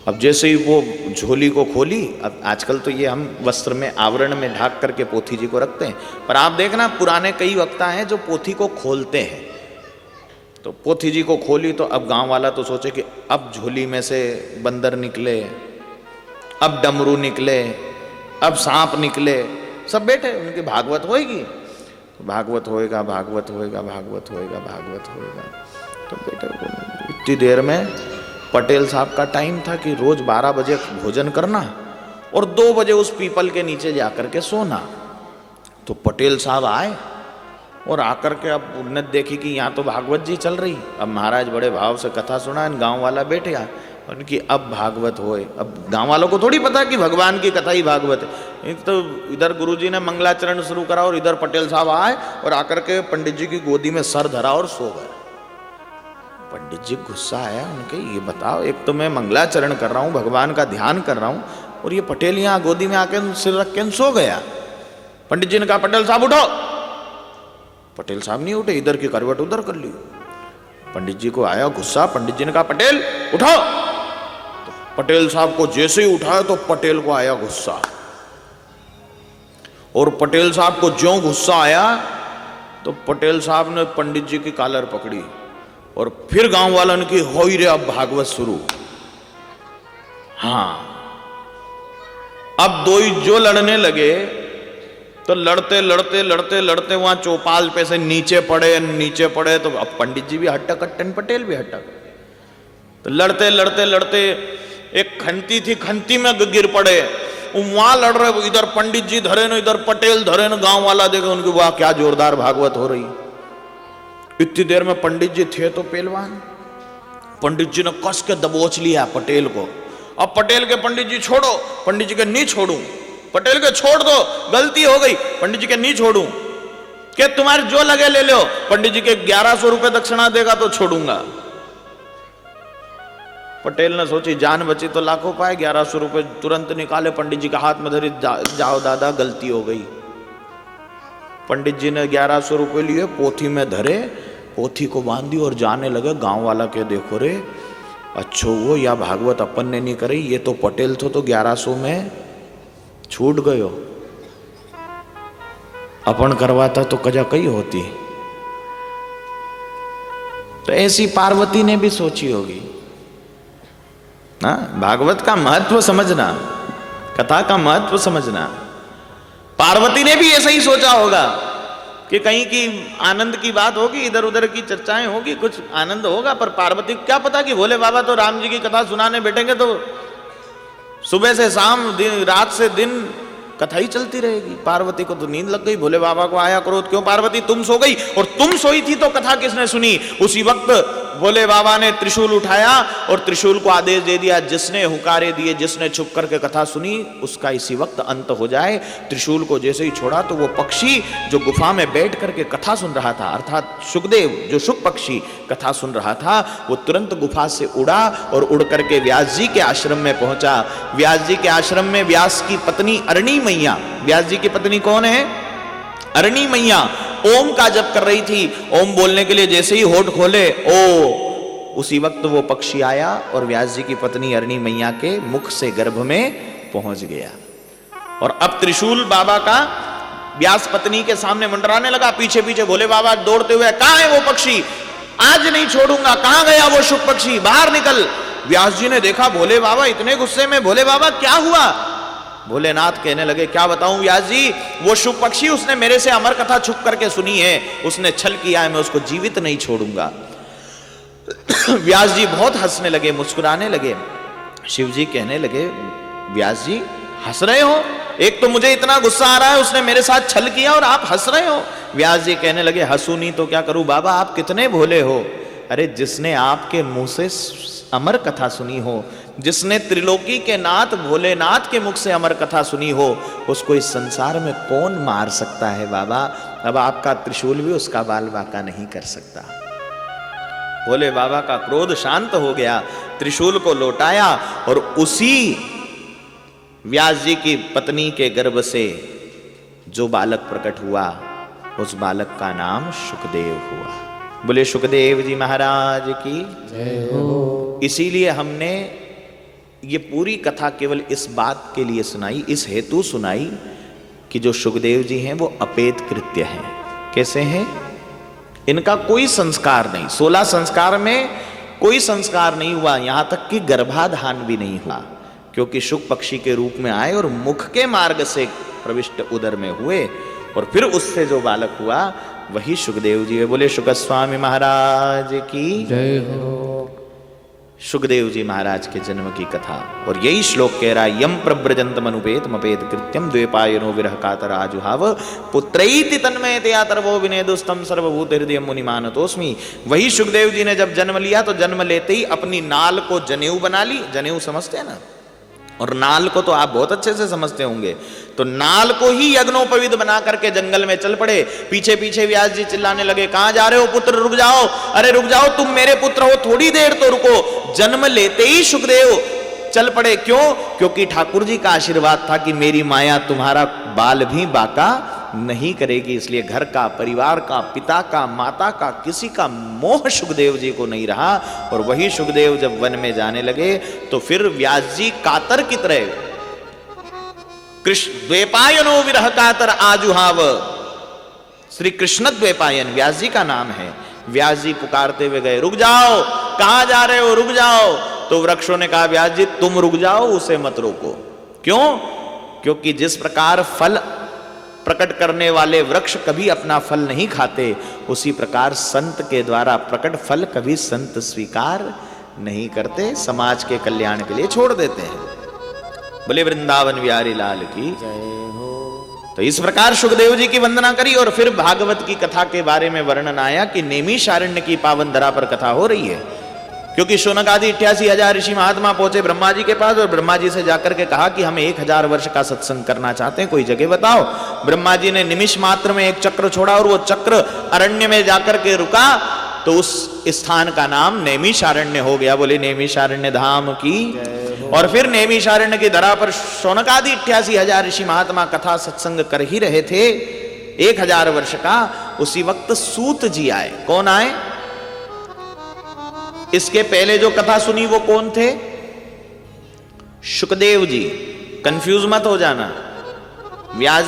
अब जैसे ही वो झोली को खोली, अब आजकल तो ये हम वस्त्र में आवरण में ढाक करके पोथी जी को रखते हैं, पर आप देखना पुराने कई वक्ता हैं जो पोथी को खोलते हैं। तो पोथी जी को खोली तो अब गांव वाला तो सोचे कि अब झोली में से बंदर निकले, अब डमरू निकले, अब सांप निकले, सब बैठे उनकी भागवत होएगी, भागवत होएगा, भागवत होएगा, भागवत होएगा, भागवत होएगा। तो बेटे इतनी देर में पटेल साहब का टाइम था कि रोज 12 बजे भोजन करना और 2 बजे उस पीपल के नीचे जाकर के सोना। तो पटेल साहब आए और आकर के अब उन्होंने देखी कि यहाँ तो भागवत जी चल रही। अब महाराज बड़े भाव से कथा सुना, गांव वाला बैठ गया उनकी अब भागवत होए। अब गांव वालों को थोड़ी पता कि भगवान की कथा ही भागवत है। एक तो इधर गुरुजी ने मंगलाचरण शुरू करा और इधर पटेल साहब आए और आकर के पंडित जी की गोदी में सर धरा और सो गए। पंडित जी गुस्सा आया उनके, ये बताओ, एक तो मैं मंगलाचरण कर रहा हूँ, भगवान का ध्यान कर रहा हूँ, और ये पटेल यहाँ गोदी में आके सिर रख के सो गया। पंडित जी ने कहा पटेल साहब उठो। पटेल साहब नहीं उठे, इधर की करवट उधर कर ली। पंडित जी को आया गुस्सा, पंडित जी ने कहा पटेल उठो। तो पटेल साहब को जैसे ही उठाया तो पटेल को आया गुस्सा, और पटेल साहब को ज्यों गुस्सा आया तो पटेल साहब ने पंडित जी की कॉलर पकड़ी और फिर गांव वालों की होई रे अब भागवत शुरू। हाँ, अब दो ही जो लड़ने लगे तो लड़ते लड़ते लड़ते लड़ते वहां चौपाल पे से नीचे पड़े। तो अब पंडित जी भी हट्टा कट्टन, पटेल भी हट्टा। तो लड़ते लड़ते लड़ते एक खंती थी, खंती में गिर पड़े। वहां लड़ रहे, इधर पंडित जी धरे न, इधर पटेल धरे न। गांव वाला देखे उनकी, वाह क्या जोरदार भागवत हो रही। इतनी देर में पंडित जी थे तो पहलवान, पंडित जी ने कस के दबोच लिया पटेल को। अब पटेल के पंडित जी छोड़ो, पंडित जी के नहीं छोड़ू। पटेल के छोड़ दो, गलती हो गई। पंडित जी के नहीं छोड़ू, के तुम्हारे जो लगे ले लो। पंडित जी के 1100 रुपए दक्षिणा देगा तो छोड़ूंगा। पटेल ने सोची जान बची तो लाखों पाए, 1100 रुपए तुरंत निकाले, पंडित जी का हाथ में धरी, जाओ दादा गलती हो गई। पंडित जी ने 1100 रुपए लिए, पोथी में धरे, पोथी को बांधी और जाने लगे। गांव वाला के देखो रे, अच्छो वो या भागवत अपन ने नहीं करी, ये तो पटेल तो 1100 में छूट गयो, अपन करवाता तो कजा कई होती। तो ऐसी पार्वती ने भी सोची होगी ना, भागवत का महत्व समझना, कथा का महत्व समझना। पार्वती ने भी ऐसा ही सोचा होगा कि कहीं की आनंद की बात होगी, इधर उधर की चर्चाएं होगी, कुछ आनंद होगा। पर पार्वती को क्या पता कि भोले बाबा तो राम जी की कथा सुनाने बैठेंगे तो सुबह से शाम, दिन रात से दिन कथा ही चलती रहेगी। पार्वती को तो नींद लग गई, भोले बाबा को आया क्रोध, क्यों पार्वती तुम सो गई, और तुम सोई थी तो कथा किसने सुनी। उसी वक्त भोले बाबा ने त्रिशूल उठाया और त्रिशूल को आदेश दे दिया, जिसने हुकारे दिए, जिसने छुप करके कथा सुनी, उसका इसी वक्त अंत हो जाए। त्रिशूल को जैसे ही छोड़ा तो वो पक्षी जो गुफा में बैठ करके कथा सुन रहा था, अर्थात सुखदेव जो शुक पक्षी कथा सुन रहा था, वो तुरंत गुफा से उड़ा और उड़ करके व्यास जी के आश्रम में पहुंचा। व्यास जी के आश्रम में व्यास की पत्नी अरणी मैया, व्यास जी की पत्नी कौन है, अरणी मैया, ओम का जप कर रही थी। ओम बोलने के लिए जैसे ही होठ खोले, ओ, उसी वक्त वो पक्षी आया और व्यास जी की पत्नी अरणी मैया के मुख से गर्भ में पहुंच गया। और अब त्रिशूल बाबा का व्यास पत्नी के सामने मंडराने लगा। पीछे पीछे भोले बाबा दौड़ते हुए, कहां है वो पक्षी, आज नहीं छोड़ूंगा, कहां गया वो शुक पक्षी, बाहर निकल। व्यास जी ने देखा भोले बाबा इतने गुस्से में, भोले बाबा क्या हुआ। भोलेनाथ कहने लगे क्या बताऊं व्यास जी, वो शुक पक्षी उसने मेरे से अमर कथा छुप करके सुनी है, उसने छल किया है, मैं उसको जीवित नहीं छोड़ूंगा। व्यास जी बहुत हंसने लगे, मुस्कुराने लगे। शिव जी कहने लगे व्यास जी हंस रहे हो, एक तो मुझे इतना गुस्सा आ रहा है उसने मेरे साथ छल किया और आप हंस रहे हो। व्यास जी कहने लगे हंसू नहीं तो क्या करूं बाबा, आप कितने भोले हो। अरे जिसने आपके मुंह से अमर कथा सुनी हो, जिसने त्रिलोकी के नाथ भोलेनाथ के मुख से अमर कथा सुनी हो, उसको इस संसार में कौन मार सकता है बाबा। अब आपका त्रिशूल भी उसका बाल बांका नहीं कर सकता। भोले बाबा का क्रोध शांत हो गया, त्रिशूल को लौटाया और उसी व्यास जी की पत्नी के गर्भ से जो बालक प्रकट हुआ, उस बालक का नाम शुकदेव हुआ। बोले शुकदेव जी महाराज की जय हो। इसीलिए हमने ये पूरी कथा केवल इस बात के लिए सुनाई, इस हेतु सुनाई कि जो शुकदेव जी हैं वो अपेत कृत्य हैं। कैसे हैं? इनका कोई संस्कार नहीं, 16 संस्कार में कोई संस्कार नहीं हुआ, यहां तक कि गर्भाधान भी नहीं हुआ, क्योंकि शुक पक्षी के रूप में आए और मुख के मार्ग से प्रविष्ट उदर में हुए और फिर उससे जो बालक हुआ वही शुकदेव जी है। बोले शुक स्वामी महाराज की जय हो। शुकदेव जी महाराज के जन्म की कथा, और यही श्लोक कह रहा है यम प्रव्रजंत मनुपेत मपेत कृत्यम द्वेपायनो विरह कातर आजुहाव पुत्रैति तन्मयतया तरवो विनेदुस्तम सर्वभूत हृदय मुनिमानतोस्मि। वही शुकदेव जी ने जब जन्म लिया तो जन्म लेते ही अपनी नाल को जनेऊ बना ली। जनेऊ समझते हैं ना, और नाल को तो आप बहुत अच्छे से समझते होंगे। तो नाल को ही यज्ञोपवीत बना करके जंगल में चल पड़े। पीछे पीछे व्यास जी चिल्लाने लगे कहां जा रहे हो पुत्र, रुक जाओ, अरे रुक जाओ, तुम मेरे पुत्र हो, थोड़ी देर तो रुको। जन्म लेते ही शुकदेव चल पड़े। क्यों? क्योंकि ठाकुर जी का आशीर्वाद था कि मेरी माया तुम्हारा बाल भी बाका नहीं करेगी। इसलिए घर का, परिवार का, पिता का, माता का, किसी का मोह शुकदेव जी को नहीं रहा। और वही शुकदेव जब वन में जाने लगे तो फिर व्यास जी कातर की तरह कृष्ण द्वेपायनो विरह कातर आजुहाव, श्री कृष्ण द्वेपायन व्यास जी का नाम है। व्यास जी पुकारते हुए गए, रुक जाओ, कहां जा रहे हो, रुक जाओ। तो वृक्षों ने कहा व्यास जी तुम रुक जाओ, उसे मत रोको। क्यों? क्योंकि जिस प्रकार फल प्रकट करने वाले वृक्ष कभी अपना फल नहीं खाते, उसी प्रकार संत के द्वारा प्रकट फल कभी संत स्वीकार नहीं करते, समाज के कल्याण के लिए छोड़ देते हैं। बोले वृंदावन बिहारी लाल की जय हो। तो इस प्रकार शुकदेव जी की वंदना करी। और फिर भागवत की कथा के बारे में वर्णन आया कि नैमिषारण्य की पावन धरा पर कथा हो रही है। क्योंकि शौनक आदि 88,000 ऋषि महात्मा पहुंचे ब्रह्मा जी के पास और ब्रह्मा जी से जाकर के कहा कि हम 1000 वर्ष का सत्संग करना चाहते हैं, कोई जगह बताओ। ब्रह्मा जी ने निमिष मात्र में एक चक्र छोड़ा और वो चक्र अरण्य में जाकर के रुका, तो उस स्थान का नाम नैमिषारण्य हो गया। बोले नैमिषारण्य धाम की। और फिर नैमिषारण्य की धरा पर शौनक आदि 88,000 ऋषि महात्मा कथा सत्संग कर ही रहे थे 1000 वर्ष का। उसी वक्त सूत जी आए। कौन आए? इसके पहले जो कथा सुनी वो कौन थे? शुकदेव जी। कंफ्यूज मत हो जाना। व्यास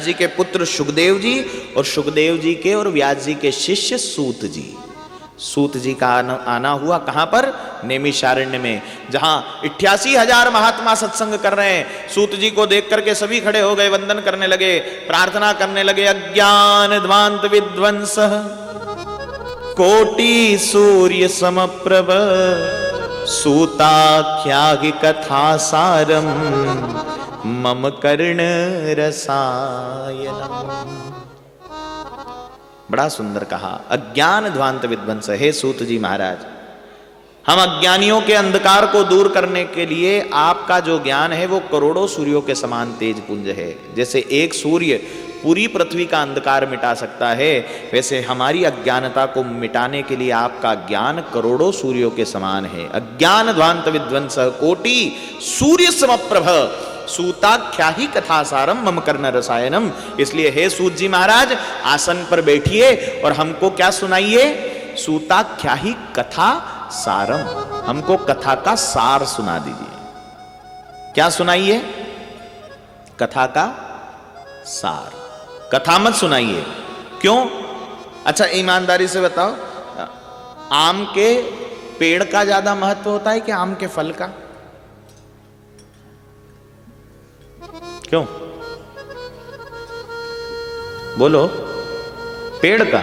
जी के पुत्र शुकदेव जी और शुकदेव जी के और व्यास जी के शिष्य सूत जी। सूत जी का आना हुआ कहां पर? नैमिषारण्य में, जहां 88,000 महात्मा सत्संग कर रहे हैं। सूत जी को देख करके सभी खड़े हो गए, वंदन करने लगे, प्रार्थना करने लगे। अज्ञान ध्वांत विध्वंस कोटि सूर्य समप्रभ सूताख्याहि कथा सारम मम कर्ण रसायनम। बड़ा सुंदर कहा, अज्ञान ध्वांत विध्वंस। हे सूत जी महाराज, हम अज्ञानियों के अंधकार को दूर करने के लिए आपका जो ज्ञान है वो करोड़ों सूर्यों के समान तेज पुंज है। जैसे एक सूर्य पूरी पृथ्वी का अंधकार मिटा सकता है, वैसे हमारी अज्ञानता को मिटाने के लिए आपका ज्ञान करोड़ों सूर्यों के समान है। अज्ञान ध्वांत विध्वंस कोटि सूर्य समप्रभ सूताख्याहि कथासारम मम कर्ण रसायनम। इसलिए हे सूत जी महाराज, आसन पर बैठिए और हमको क्या सुनाइए? सूताख्याहि कथा सारम, हमको कथा का सार सुना दीजिए। क्या सुनाइए? कथा का सार। कथा मत सुनाइए। क्यों? अच्छा ईमानदारी से बताओ, आम के पेड़ का ज्यादा महत्व होता है कि आम के फल का? क्यों? बोलो। पेड़ का?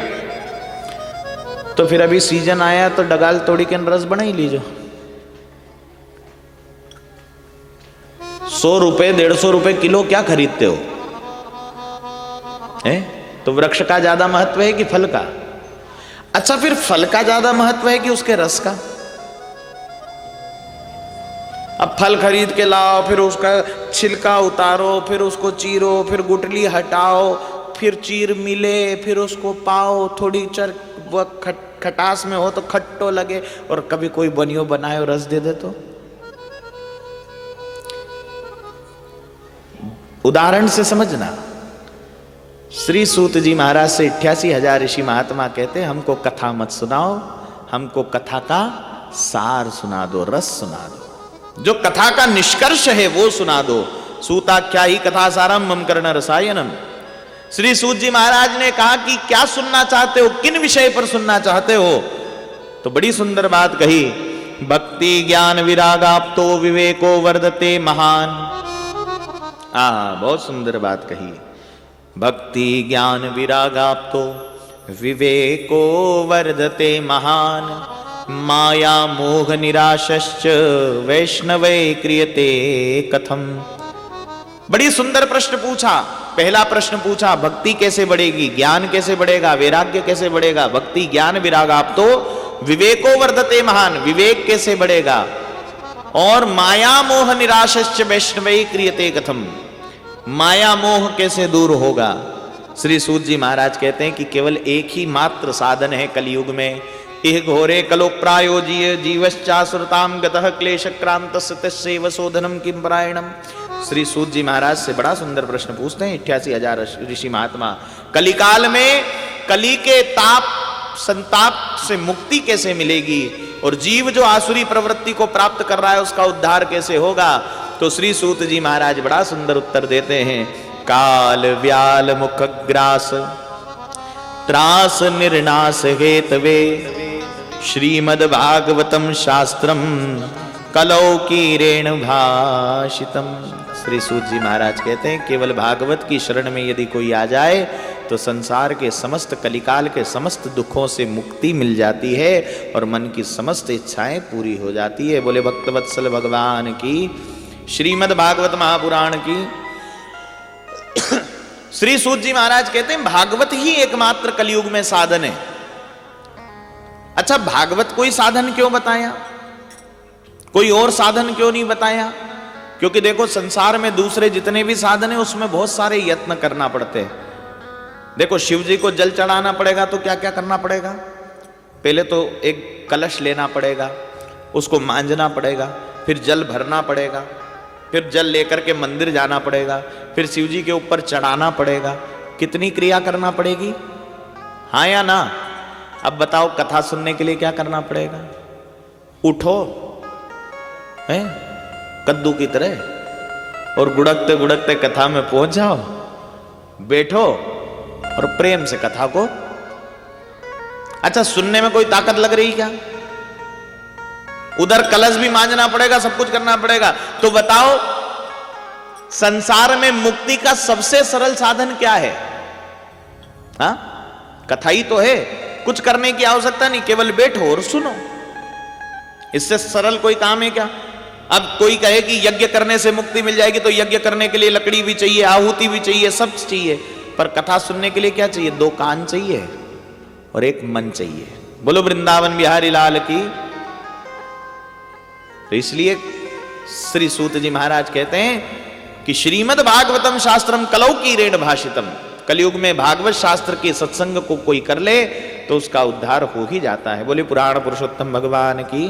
तो फिर अभी सीजन आया तो डगाल तोड़ी के रस बना ही लीजो। 100 रुपए 150 रुपए किलो क्या खरीदते हो? है? तो वृक्ष का ज्यादा महत्व है कि फल का? अच्छा, फिर फल का ज्यादा महत्व है कि उसके रस का? अब फल खरीद के लाओ, फिर उसका छिलका उतारो, फिर उसको चीरो, फिर गुठली हटाओ, फिर चीर मिले, फिर उसको पाओ, थोड़ी खटास में हो तो खट्टो लगे, और कभी कोई बनियो बनाए और रस दे दे तो। उदाहरण से समझना। श्री सूत जी महाराज से 88,000 ऋषि महात्मा कहते हैं, हमको कथा मत सुनाओ, हमको कथा का सार सुना दो, रस सुना दो, जो कथा का निष्कर्ष है वो सुना दो। सूताख्या ही कथा सारम मम कर्ण रसायनम। श्री सूत जी महाराज ने कहा कि क्या सुनना चाहते हो, किन विषय पर सुनना चाहते हो? तो बड़ी सुंदर बात कही, भक्ति ज्ञान विरागाप्तो विवेको वर्धते महान। बहुत सुंदर बात कही। भक्ति ज्ञान विरागाप्तो विवेको वर्धते महान, माया मोह निराशश्च वैष्णवे क्रियते कथम। बड़ी सुंदर प्रश्न पूछा। पहला प्रश्न पूछा, भक्ति कैसे बढ़ेगी, ज्ञान कैसे बढ़ेगा, वैराग्य कैसे बढ़ेगा? भक्ति ज्ञान विरागाप्तो विवेको वर्धते महान, विवेक कैसे बढ़ेगा? और माया मोह निराशश्च वैष्णवे क्रियते कथम, माया मोह कैसे दूर होगा? श्री सूत जी महाराज कहते हैं कि केवल एक ही मात्र साधन है कलयुग में। इह घोरे कलो प्रायोजीय जीवश्चासुरताम गतः क्लेशक्रांतस्य तस्यैव शोधनम किम परायणम। श्री सूत जी महाराज से बड़ा सुंदर प्रश्न पूछते हैं 88,000 ऋषि महात्मा। कलिकाल में कली के ताप संताप से मुक्ति कैसे मिलेगी, और जीव जो आसुरी प्रवृत्ति को प्राप्त कर रहा है उसका उद्धार कैसे होगा? तो श्री सूत जी महाराज बड़ा सुंदर उत्तर देते हैं, काल व्याल मुख ग्रास त्रास निर्नाश हेतवे श्रीमद् भागवतम शास्त्रम कलौ कीरेण भाषितम। श्री सूत जी महाराज कहते हैं, केवल भागवत की शरण में यदि कोई आ जाए तो संसार के समस्त कलिकाल के समस्त दुखों से मुक्ति मिल जाती है और मन की समस्त इच्छाएं पूरी हो जाती है। बोले भक्तवत्सल भगवान की, श्रीमद् भागवत महापुराण की। श्री सूत जी महाराज कहते हैं, भागवत ही एकमात्र कलयुग में साधन है। अच्छा, भागवत कोई साधन क्यों बताया, कोई और साधन क्यों नहीं बताया? क्योंकि देखो, संसार में दूसरे जितने भी साधन है उसमें बहुत सारे यत्न करना पड़ते हैं। देखो, शिव जी को जल चढ़ाना पड़ेगा तो क्या क्या करना पड़ेगा? पहले तो एक कलश लेना पड़ेगा, उसको मांझना पड़ेगा, फिर जल भरना पड़ेगा, फिर जल लेकर के मंदिर जाना पड़ेगा, फिर शिव जी के ऊपर चढ़ाना पड़ेगा। कितनी क्रिया करना पड़ेगी? हाँ या ना? अब बताओ, कथा सुनने के लिए क्या करना पड़ेगा? उठो है कद्दू की तरह और गुड़कते गुड़कते कथा में पहुंच जाओ, बैठो और प्रेम से कथा को। अच्छा, सुनने में कोई ताकत लग रही क्या? उधर कलश भी मांझना पड़ेगा, सब कुछ करना पड़ेगा। तो बताओ, संसार में मुक्ति का सबसे सरल साधन क्या है? हाँ, कथा ही तो है। कुछ करने की आवश्यकता नहीं, केवल बैठो और सुनो। इससे सरल कोई काम है क्या? अब कोई कहे कि यज्ञ करने से मुक्ति मिल जाएगी, तो यज्ञ करने के लिए लकड़ी भी चाहिए, आहुति भी चाहिए, सब चाहिए। पर कथा सुनने के लिए क्या चाहिए? 2 कान चाहिए और एक मन चाहिए। बोलो वृंदावन बिहारी लाल की। तो इसलिए श्री सूत जी महाराज कहते हैं कि श्रीमद् भागवतम शास्त्रम कलौ कीरेण भाषितम। कलयुग में भागवत शास्त्र के सत्संग को कोई कर ले तो उसका उद्धार हो ही जाता है। बोले पुराण पुरुषोत्तम भगवान की।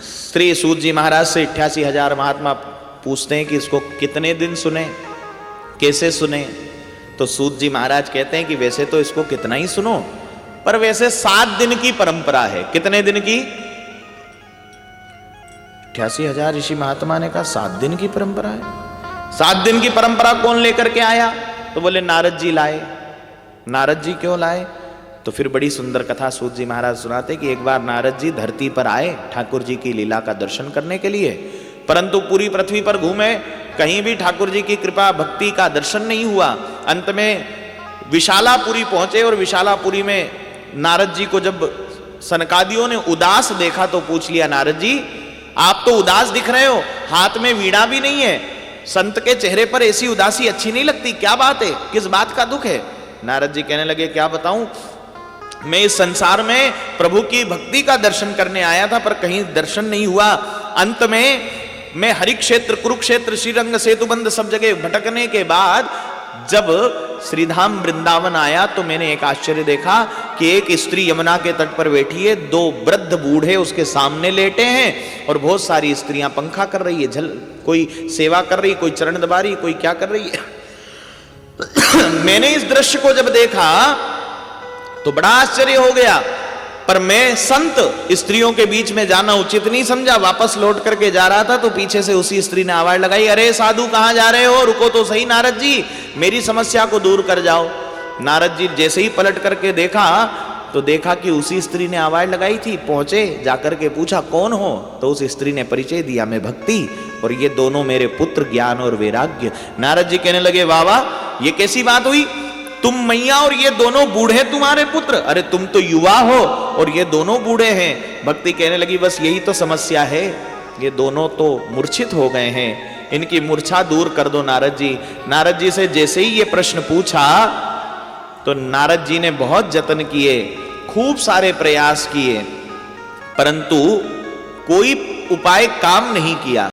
श्री सूत जी महाराज से 88,000 महात्मा पूछते हैं कि इसको कितने दिन सुने, कैसे सुने? तो सूत जी महाराज कहते हैं कि वैसे तो इसको कितना ही सुनो, पर वैसे 7 दिन की परंपरा है। कितने दिन की? 88,000 ऋषि महात्मा ने कहा 7 दिन की परंपरा है। 7 दिन की परंपरा कौन लेकर के आया? तो बोले नारद जी लाए। नारद जी क्यों लाए? तो फिर बड़ी सुंदर कथा सूत जी महाराज सुनाते कि एक बार नारद जी धरती पर आए ठाकुर जी की लीला का दर्शन करने के लिए, परंतु पूरी पृथ्वी पर घूमे कहीं भी ठाकुर जी की कृपा भक्ति का दर्शन नहीं हुआ। अंत में विशालापुरी पहुंचे और विशालापुरी में नारद जी को जब सनकादियों ने उदास देखा तो पूछ लिया, नारद जी आप तो उदास दिख रहे हो, हाथ में वीणा भी नहीं है, संत के चेहरे पर ऐसी उदासी अच्छी नहीं लगती, क्या बात है, किस बात का दुख है? नारद जी कहने लगे, क्या बताऊं, मैं इस संसार में प्रभु की भक्ति का दर्शन करने आया था पर कहीं दर्शन नहीं हुआ। अंत में मैं हरि क्षेत्र, कुरुक्षेत्र, श्रीरंग, सेतुबंध सब जगह भटकने के बाद जब श्रीधाम वृंदावन आया तो मैंने एक आश्चर्य देखा कि एक स्त्री यमुना के तट पर बैठी है, दो वृद्ध बूढ़े उसके सामने लेटे हैं और बहुत सारी स्त्रियां पंखा कर रही है, कोई सेवा कर रही, कोई चरण दबा रही, कोई क्या कर रही है। मैंने इस दृश्य को जब देखा तो बड़ा आश्चर्य हो गया, पर मैं संत स्त्रियों के बीच में जाना उचित नहीं समझा। वापस लौट करके जा रहा था तो पीछे से उसी स्त्री ने आवाज लगाई, अरे साधु कहां जा रहे हो, रुको तो सही नारद जी, मेरी समस्या को दूर कर जाओ। नारद जी जैसे ही पलट करके देखा तो देखा कि उसी स्त्री ने आवाज लगाई थी। पहुंचे, जाकर के पूछा कौन हो, तो उस स्त्री ने परिचय दिया, मैं भक्ति और ये दोनों मेरे पुत्र ज्ञान और वैराग्य। नारद जी कहने लगे, वाह वाह, ये कैसी बात हुई, तुम मैया और ये दोनों बूढ़े तुम्हारे पुत्र, अरे तुम तो युवा हो और ये दोनों बूढ़े हैं। भक्ति कहने लगी, बस यही तो समस्या है, ये दोनों तो मूर्छित हो गए हैं, इनकी मूर्छा दूर कर दो नारद जी। नारद जी से जैसे ही ये प्रश्न पूछा तो नारद जी ने बहुत जतन किए, खूब सारे प्रयास किए, परंतु कोई उपाय काम नहीं किया।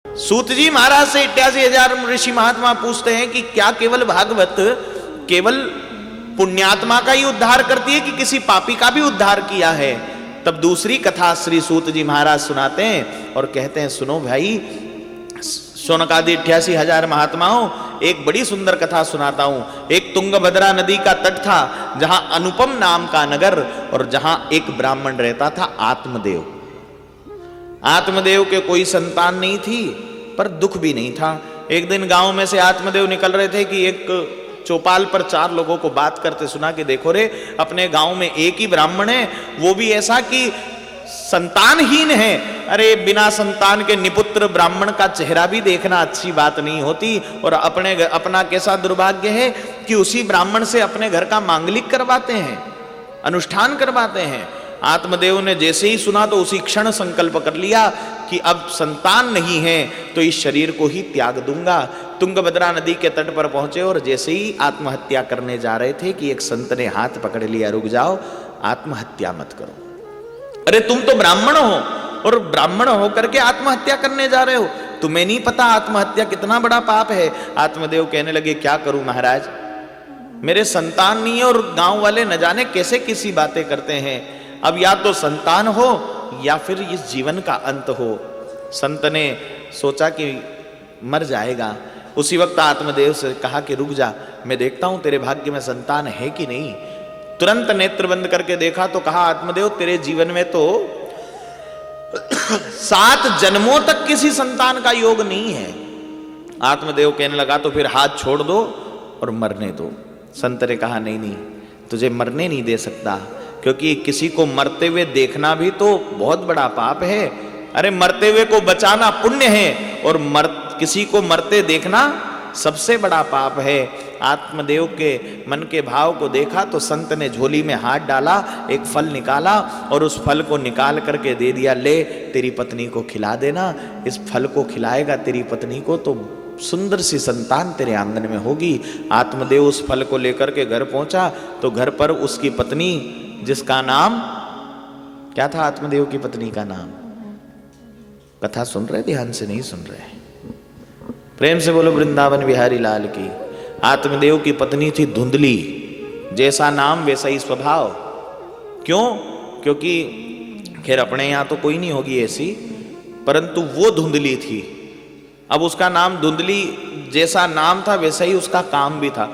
सूत जी महाराज से 88,000 ऋषि महात्मा पूछते हैं कि क्या केवल भागवत केवल पुण्यात्मा का ही उद्धार करती है कि किसी पापी का भी उद्धार किया है? तब दूसरी कथा श्री सूत जी महाराज सुनाते हैं और कहते हैं, सुनो भाई, शौनकादि 88,000 महात्माओं, एक बड़ी सुंदर कथा सुनाता हूं। एक तुंगभद्रा नदी का तट था जहां अनुपम नाम का नगर और जहां एक ब्राह्मण रहता था, आत्मदेव। आत्मदेव के कोई संतान नहीं थी पर दुख भी नहीं था। एक दिन गांव में से आत्मदेव निकल रहे थे कि एक चौपाल पर 4 लोगों को बात करते सुना कि देखो रे, अपने गांव में एक ही ब्राह्मण है, वो भी ऐसा कि संतानहीन है। अरे बिना संतान के निपुत्र ब्राह्मण का चेहरा भी देखना अच्छी बात नहीं होती। और अपना कैसा दुर्भाग्य है कि उसी ब्राह्मण से अपने घर का मांगलिक करवाते हैं, अनुष्ठान करवाते हैं। आत्मदेव ने जैसे ही सुना तो उसी क्षण संकल्प कर लिया कि अब संतान नहीं है तो इस शरीर को ही त्याग दूंगा। तुंगभद्रा नदी के तट पर पहुंचे और जैसे ही आत्महत्या करने जा रहे थे कि एक संत ने हाथ पकड़ लिया, रुक जाओ, आत्महत्या मत करो। अरे तुम तो ब्राह्मण हो और ब्राह्मण होकर के आत्महत्या करने जा रहे हो, तुम्हें नहीं पता आत्महत्या कितना बड़ा पाप है? आत्मदेव कहने लगे, क्या करूं महाराज, मेरे संतान नहीं है और गांव वाले न जाने कैसे किसी बातें करते हैं। अब या तो संतान हो या फिर इस जीवन का अंत हो। संत ने सोचा कि मर जाएगा। उसी वक्त आत्मदेव से कहा कि रुक जा, मैं देखता हूं तेरे भाग्य में संतान है कि नहीं। तुरंत नेत्र बंद करके देखा तो कहा, आत्मदेव तेरे जीवन में तो 7 जन्मों तक किसी संतान का योग नहीं है। आत्मदेव कहने लगा, तो फिर हाथ छोड़ दो और मरने दो। संत ने कहा, नहीं नहीं, तुझे मरने नहीं दे सकता, क्योंकि किसी को मरते हुए देखना भी तो बहुत बड़ा पाप है। अरे मरते हुए को बचाना पुण्य है और मत, किसी को मरते देखना सबसे बड़ा पाप है। आत्मदेव के मन के भाव को देखा तो संत ने झोली में हाथ डाला, एक फल निकाला और उस फल को निकाल करके दे दिया, ले तेरी पत्नी को खिला देना, इस फल को खिलाएगा तेरी पत्नी को तो सुंदर सी संतान तेरे आंगन में होगी। आत्मदेव उस फल को लेकर के घर पहुंचा तो घर पर उसकी पत्नी, जिसका नाम क्या था, आत्मदेव की पत्नी का नाम, कथा सुन रहे, ध्यान से नहीं सुन रहे, प्रेम से बोलो वृंदावन बिहारी लाल की। आत्मदेव की पत्नी थी धुंधली, जैसा नाम वैसा ही स्वभाव। क्यों? क्योंकि खैर अपने यहां तो कोई नहीं होगी ऐसी, परंतु वो धुंधली थी। अब उसका नाम धुंधली, जैसा नाम था वैसा ही उसका काम भी था,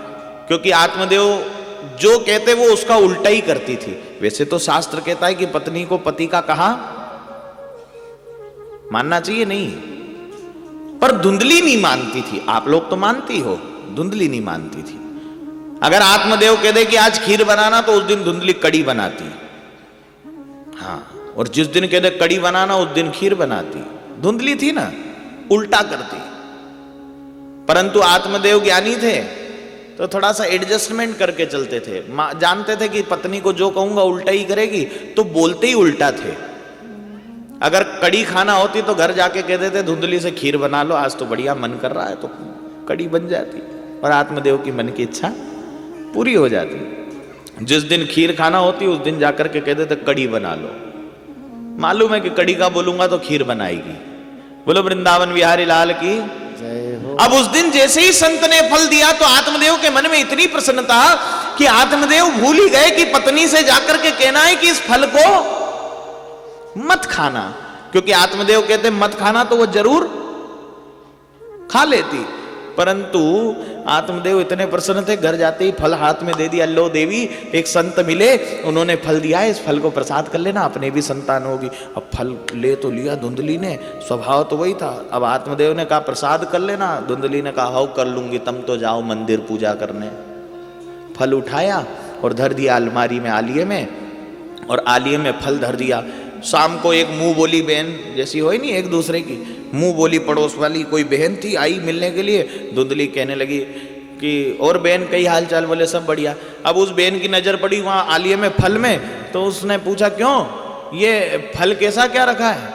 क्योंकि आत्मदेव जो कहते वो उसका उल्टा ही करती थी। वैसे तो शास्त्र कहता है कि पत्नी को पति का कहा मानना चाहिए, नहीं, पर धुंधली नहीं मानती थी। आप लोग तो मानती हो, धुंधली नहीं मानती थी। अगर आत्मदेव कह दे कि आज खीर बनाना तो उस दिन धुंधली कड़ी बनाती, हाँ, और जिस दिन कह दे कड़ी बनाना उस दिन खीर बनाती। धुंधली थी ना, उल्टा करती। परंतु आत्मदेव ज्ञानी थे तो थोड़ा सा एडजस्टमेंट करके चलते थे। जानते थे कि पत्नी को जो कहूंगा उल्टा ही करेगी, तो बोलते ही उल्टा थे। अगर कड़ी खाना होती तो घर जाके कह देते धुंधली से खीर बना लो, आज तो बढ़िया मन कर रहा है, तो कड़ी बन जाती और आत्मदेव की मन की इच्छा पूरी हो जाती। जिस दिन खीर खाना होती उस दिन जाकर के कह देते कड़ी बना लो। मालूम है कि कड़ी का बोलूंगा तो खीर बनाएगी। बोलो वृंदावन बिहारी लाल की जय हो। अब उस दिन जैसे ही संत ने फल दिया तो आत्मदेव के मन में इतनी प्रसन्नता कि आत्मदेव भूल ही गए कि पत्नी से जाकर के कहना है कि इस फल को मत खाना, क्योंकि आत्मदेव कहते मत खाना तो वो जरूर खा लेती। परंतु आत्मदेव इतने प्रसन्न थे, घर जाते ही फल हाथ में दे दिया। लो देवी, एक संत मिले, उन्होंने फल दिया है, इस फल को प्रसाद कर लेना, अपने भी संतान होगी। अब फल ले तो लिया धुंधली ने, स्वभाव तो वही था। अब आत्मदेव ने कहा प्रसाद कर लेना, धुंधली ने कहा हाउ कर लूंगी, तुम तो जाओ मंदिर पूजा करने। फल उठाया और धर दिया अलमारी में, आलिये में, और आलिये में फल धर दिया। शाम को एक मुंह बोली बहन जैसी हो नहीं एक दूसरे की, मुंह बोली पड़ोस वाली कोई बहन थी, आई मिलने के लिए। धुंधली कहने लगी कि और बहन कई हाल चाल, बोले सब बढ़िया। अब उस बहन की नजर पड़ी वहां आलिये में फल में, तो उसने पूछा क्यों, ये फल कैसा क्या रखा है?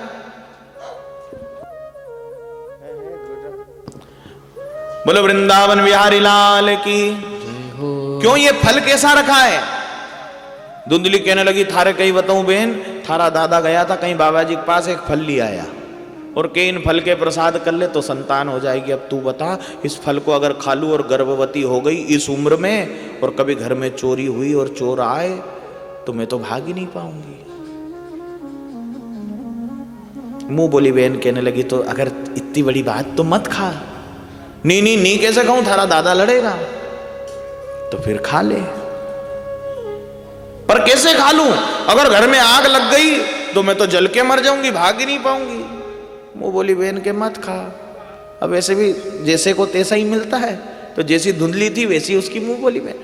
बोलो वृंदावन बिहारी लाल की, क्यों ये फल कैसा रखा है? धुंधली कहने लगी थारे कहीं बताऊं बहन, थारा दादा गया था कहीं बाबा जी के पास, एक फल ले आया और के इन फल के प्रसाद कर ले तो संतान हो जाएगी। अब तू बता, इस फल को अगर खा लूं और गर्भवती हो गई इस उम्र में, और कभी घर में चोरी हुई और चोर आए तो मैं तो भाग ही नहीं पाऊंगी। मुंह बोली बहन कहने लगी तो अगर इतनी बड़ी बात तो मत खा। नहीं नहीं नहीं कैसे कहूं, थारा दादा लड़ेगा। तो फिर खा ले। पर कैसे खा लूं, अगर घर में आग लग गई तो मैं तो जल के मर जाऊंगी, भाग ही नहीं पाऊंगी। मुंह बोली बहन के मत खा। अब वैसे भी जैसे को तैसा ही मिलता है, तो जैसी धुंधली थी वैसी उसकी मुंह बोली बहन।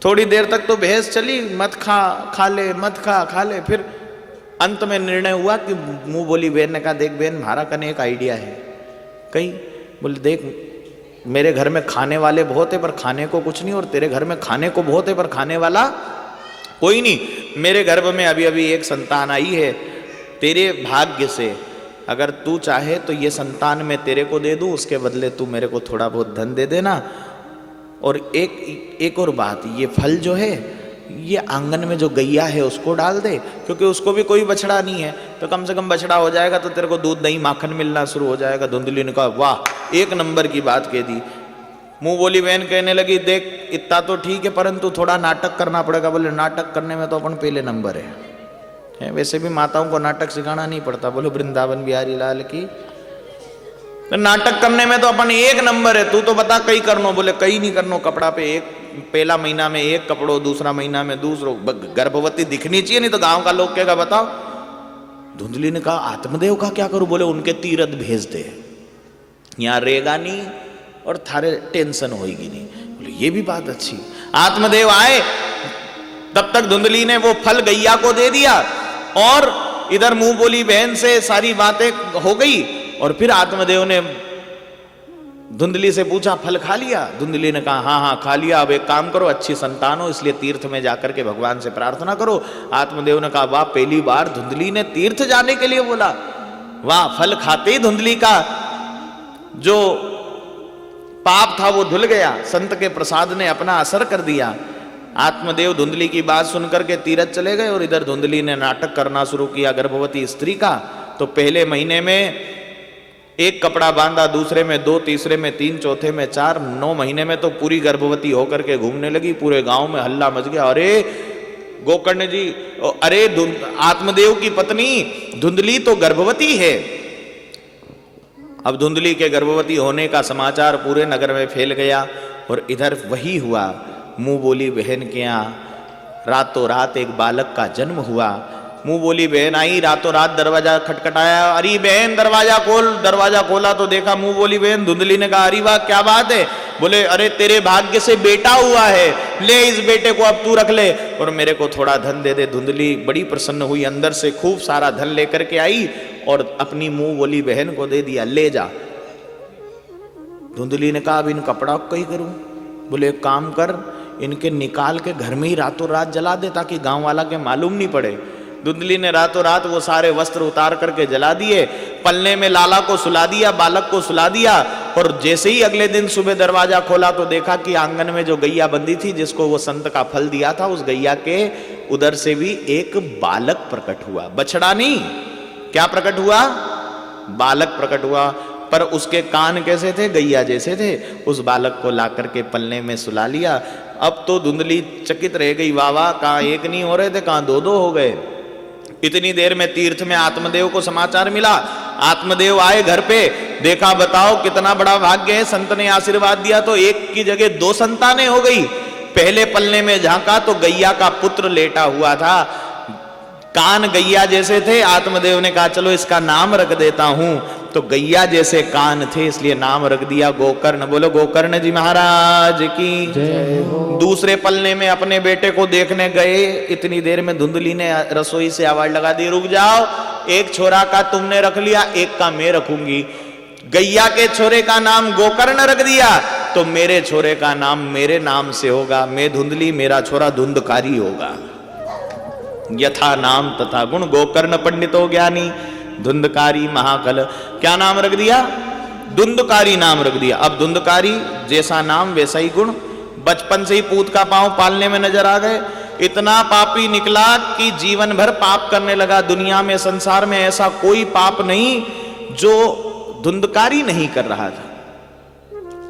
थोड़ी देर तक तो बहस चली, मत खा, खा ले, मत खा, खा ले। फिर अंत में निर्णय हुआ कि मुंह बोली बहन ने कहा देख बहन, हमारा कने एक आइडिया है। कहीं बोले देख मेरे घर में खाने वाले बहुत है पर खाने को कुछ नहीं, और तेरे घर में खाने को बहुत है पर खाने वाला कोई नहीं। मेरे गर्भ में अभी अभी एक संतान आई है, तेरे भाग्य से अगर तू चाहे तो ये संतान मैं तेरे को दे दूं, उसके बदले तू मेरे को थोड़ा बहुत धन दे देना। और एक और बात, ये फल जो है ये आंगन में जो गैया है उसको डाल दे, क्योंकि उसको भी कोई बछड़ा नहीं है, तो कम से कम बछड़ा हो जाएगा तो तेरे को दूध दही माखन मिलना शुरू हो जाएगा। धुंधली ने कहा वाह, एक नंबर की बात कह दी। मुंह बोली बहन कहने लगी देख इतना तो ठीक है, परंतु थोड़ा नाटक करना पड़ेगा। बोले नाटक करने में तो अपन पहले नंबर है, वैसे भी माताओं को नाटक सिखाना नहीं पड़ता। बोलो वृंदावन बिहारी लाल की। तो नाटक करने में तो अपन एक नंबर है, तू तो बता कई करनो। बोले कई नहीं करनो, कपड़ा पे एक, पहला महीना में एक कपड़ो, दूसरा महीना में दूसरो, गर्भवती दिखनी चाहिए, नहीं तो गांव का लोग कहेगा बताओ। धुंधली ने कहा आत्मदेव का क्या करूं? बोले उनके तीरथ भेज दे, यहाँ रहेगा नहीं और थारे टेंशन होगी नहीं। बोले ये भी बात अच्छी। आत्मदेव आए, तब तक धुंधली ने वो फल गैया को दे दिया और इधर मुंह बोली बहन से सारी बातें हो गई। और फिर आत्मदेव ने धुंधली से पूछा फल खा लिया? धुंधली ने कहा हाँ हाँ खा लिया। अब एक काम करो, अच्छी संतान हो इसलिए तीर्थ में जाकर के भगवान से प्रार्थना करो। आत्मदेव ने कहा वाह, पहली बार धुंधली ने तीर्थ जाने के लिए बोला। वाह, फल खाते ही धुंधली का जो पाप था वो धुल गया, संत के प्रसाद ने अपना असर कर दिया। आत्मदेव धुंधली की बात सुनकर के तीरथ चले गए और इधर धुंधली ने नाटक करना शुरू किया गर्भवती स्त्री का। तो पहले महीने में एक कपड़ा बांधा, दूसरे में 2, तीसरे में 3, चौथे में 4, 9 महीने में तो पूरी गर्भवती होकर के घूमने लगी। पूरे गांव में हल्ला मच गया, अरे गोकर्ण जी, अरे आत्मदेव की पत्नी धुंधली तो गर्भवती है। अब धुंधली के गर्भवती होने का समाचार पूरे नगर में फैल गया। और इधर वही हुआ, मुंह बोली बहन के यहाँ रातों रात एक बालक का जन्म हुआ। मुंह बोली बहन आई, रातों रात दरवाजा खटखटाया, अरे बहन दरवाजा खोल। दरवाजा खोला तो देखा मुंह बोली बहन। धुंधली ने कहा अरे वाह क्या बात है? बोले अरे तेरे भाग्य से बेटा हुआ है, ले इस बेटे को अब तू रख ले और मेरे को थोड़ा धन दे दे। धुंधली बड़ी प्रसन्न हुई, अंदर से खूब सारा धन लेकर के आई और अपनी मुंह बोली बहन को दे दिया, ले जा। धुंधली ने कहा अब इन कपड़ा को ही करूं? बोले एक काम कर, इनके निकाल के घर में ही रातों रात जला दे ताकि गांव वाला के मालूम नहीं पड़े। धुंधली ने रातों रात वो सारे वस्त्र उतार करके जला दिए, पलने में लाला को सुला दिया, बालक को सुला दिया। और जैसे ही अगले दिन सुबह दरवाजा खोला तो देखा कि आंगन में जो गैया बंधी थी जिसको वो संत का फल दिया था, उस गैया के उधर से भी एक बालक प्रकट हुआ। बछड़ा नहीं, क्या प्रकट हुआ? बालक प्रकट हुआ। पर उसके कान कैसे थे? गैया जैसे थे। उस बालक को ला करके पलने में सुला लिया। अब तो धुंधली चकित रह गई, वाह वाह, कहाँ एक नहीं हो रहे थे, कहाँ 2 हो गए। इतनी देर में तीर्थ में आत्मदेव को समाचार मिला। आत्मदेव आए घर पे, देखा बताओ कितना बड़ा भाग्य है, संत ने आशीर्वाद दिया तो एक की जगह 2 संतानें हो गई। पहले पलने में झांका तो गैया का पुत्र लेटा हुआ था, कान गैया जैसे थे। आत्मदेव ने कहा चलो इसका नाम रख देता हूं, तो गैया जैसे कान थे इसलिए नाम रख दिया गोकर्ण। बोलो गोकर्ण जी महाराज की जय हो। दूसरे पलने में अपने बेटे को देखने गए, इतनी देर में धुंधली ने रसोई से आवाज लगा दी, रुक जाओ, एक छोरा का तुमने रख लिया, एक का मैं रखूंगी। गैया के छोरे का नाम गोकर्ण रख दिया तो मेरे छोरे का नाम मेरे नाम से होगा, मैं धुंधली, मेरा छोरा धुंधकारी होगा। यथा नाम तथा गुण, गोकर्ण पंडितो ज्ञानी, धुंधकारी महाकल। क्या नाम रख दिया? धुंधकारी नाम रख दिया। अब धुंधकारी जैसा नाम वैसा ही गुण। बचपन से ही पूत का पांव पालने में नजर आ गए। इतना पापी निकला कि जीवन भर पाप करने लगा। दुनिया में, संसार में ऐसा कोई पाप नहीं जो धुंधकारी नहीं कर रहा था।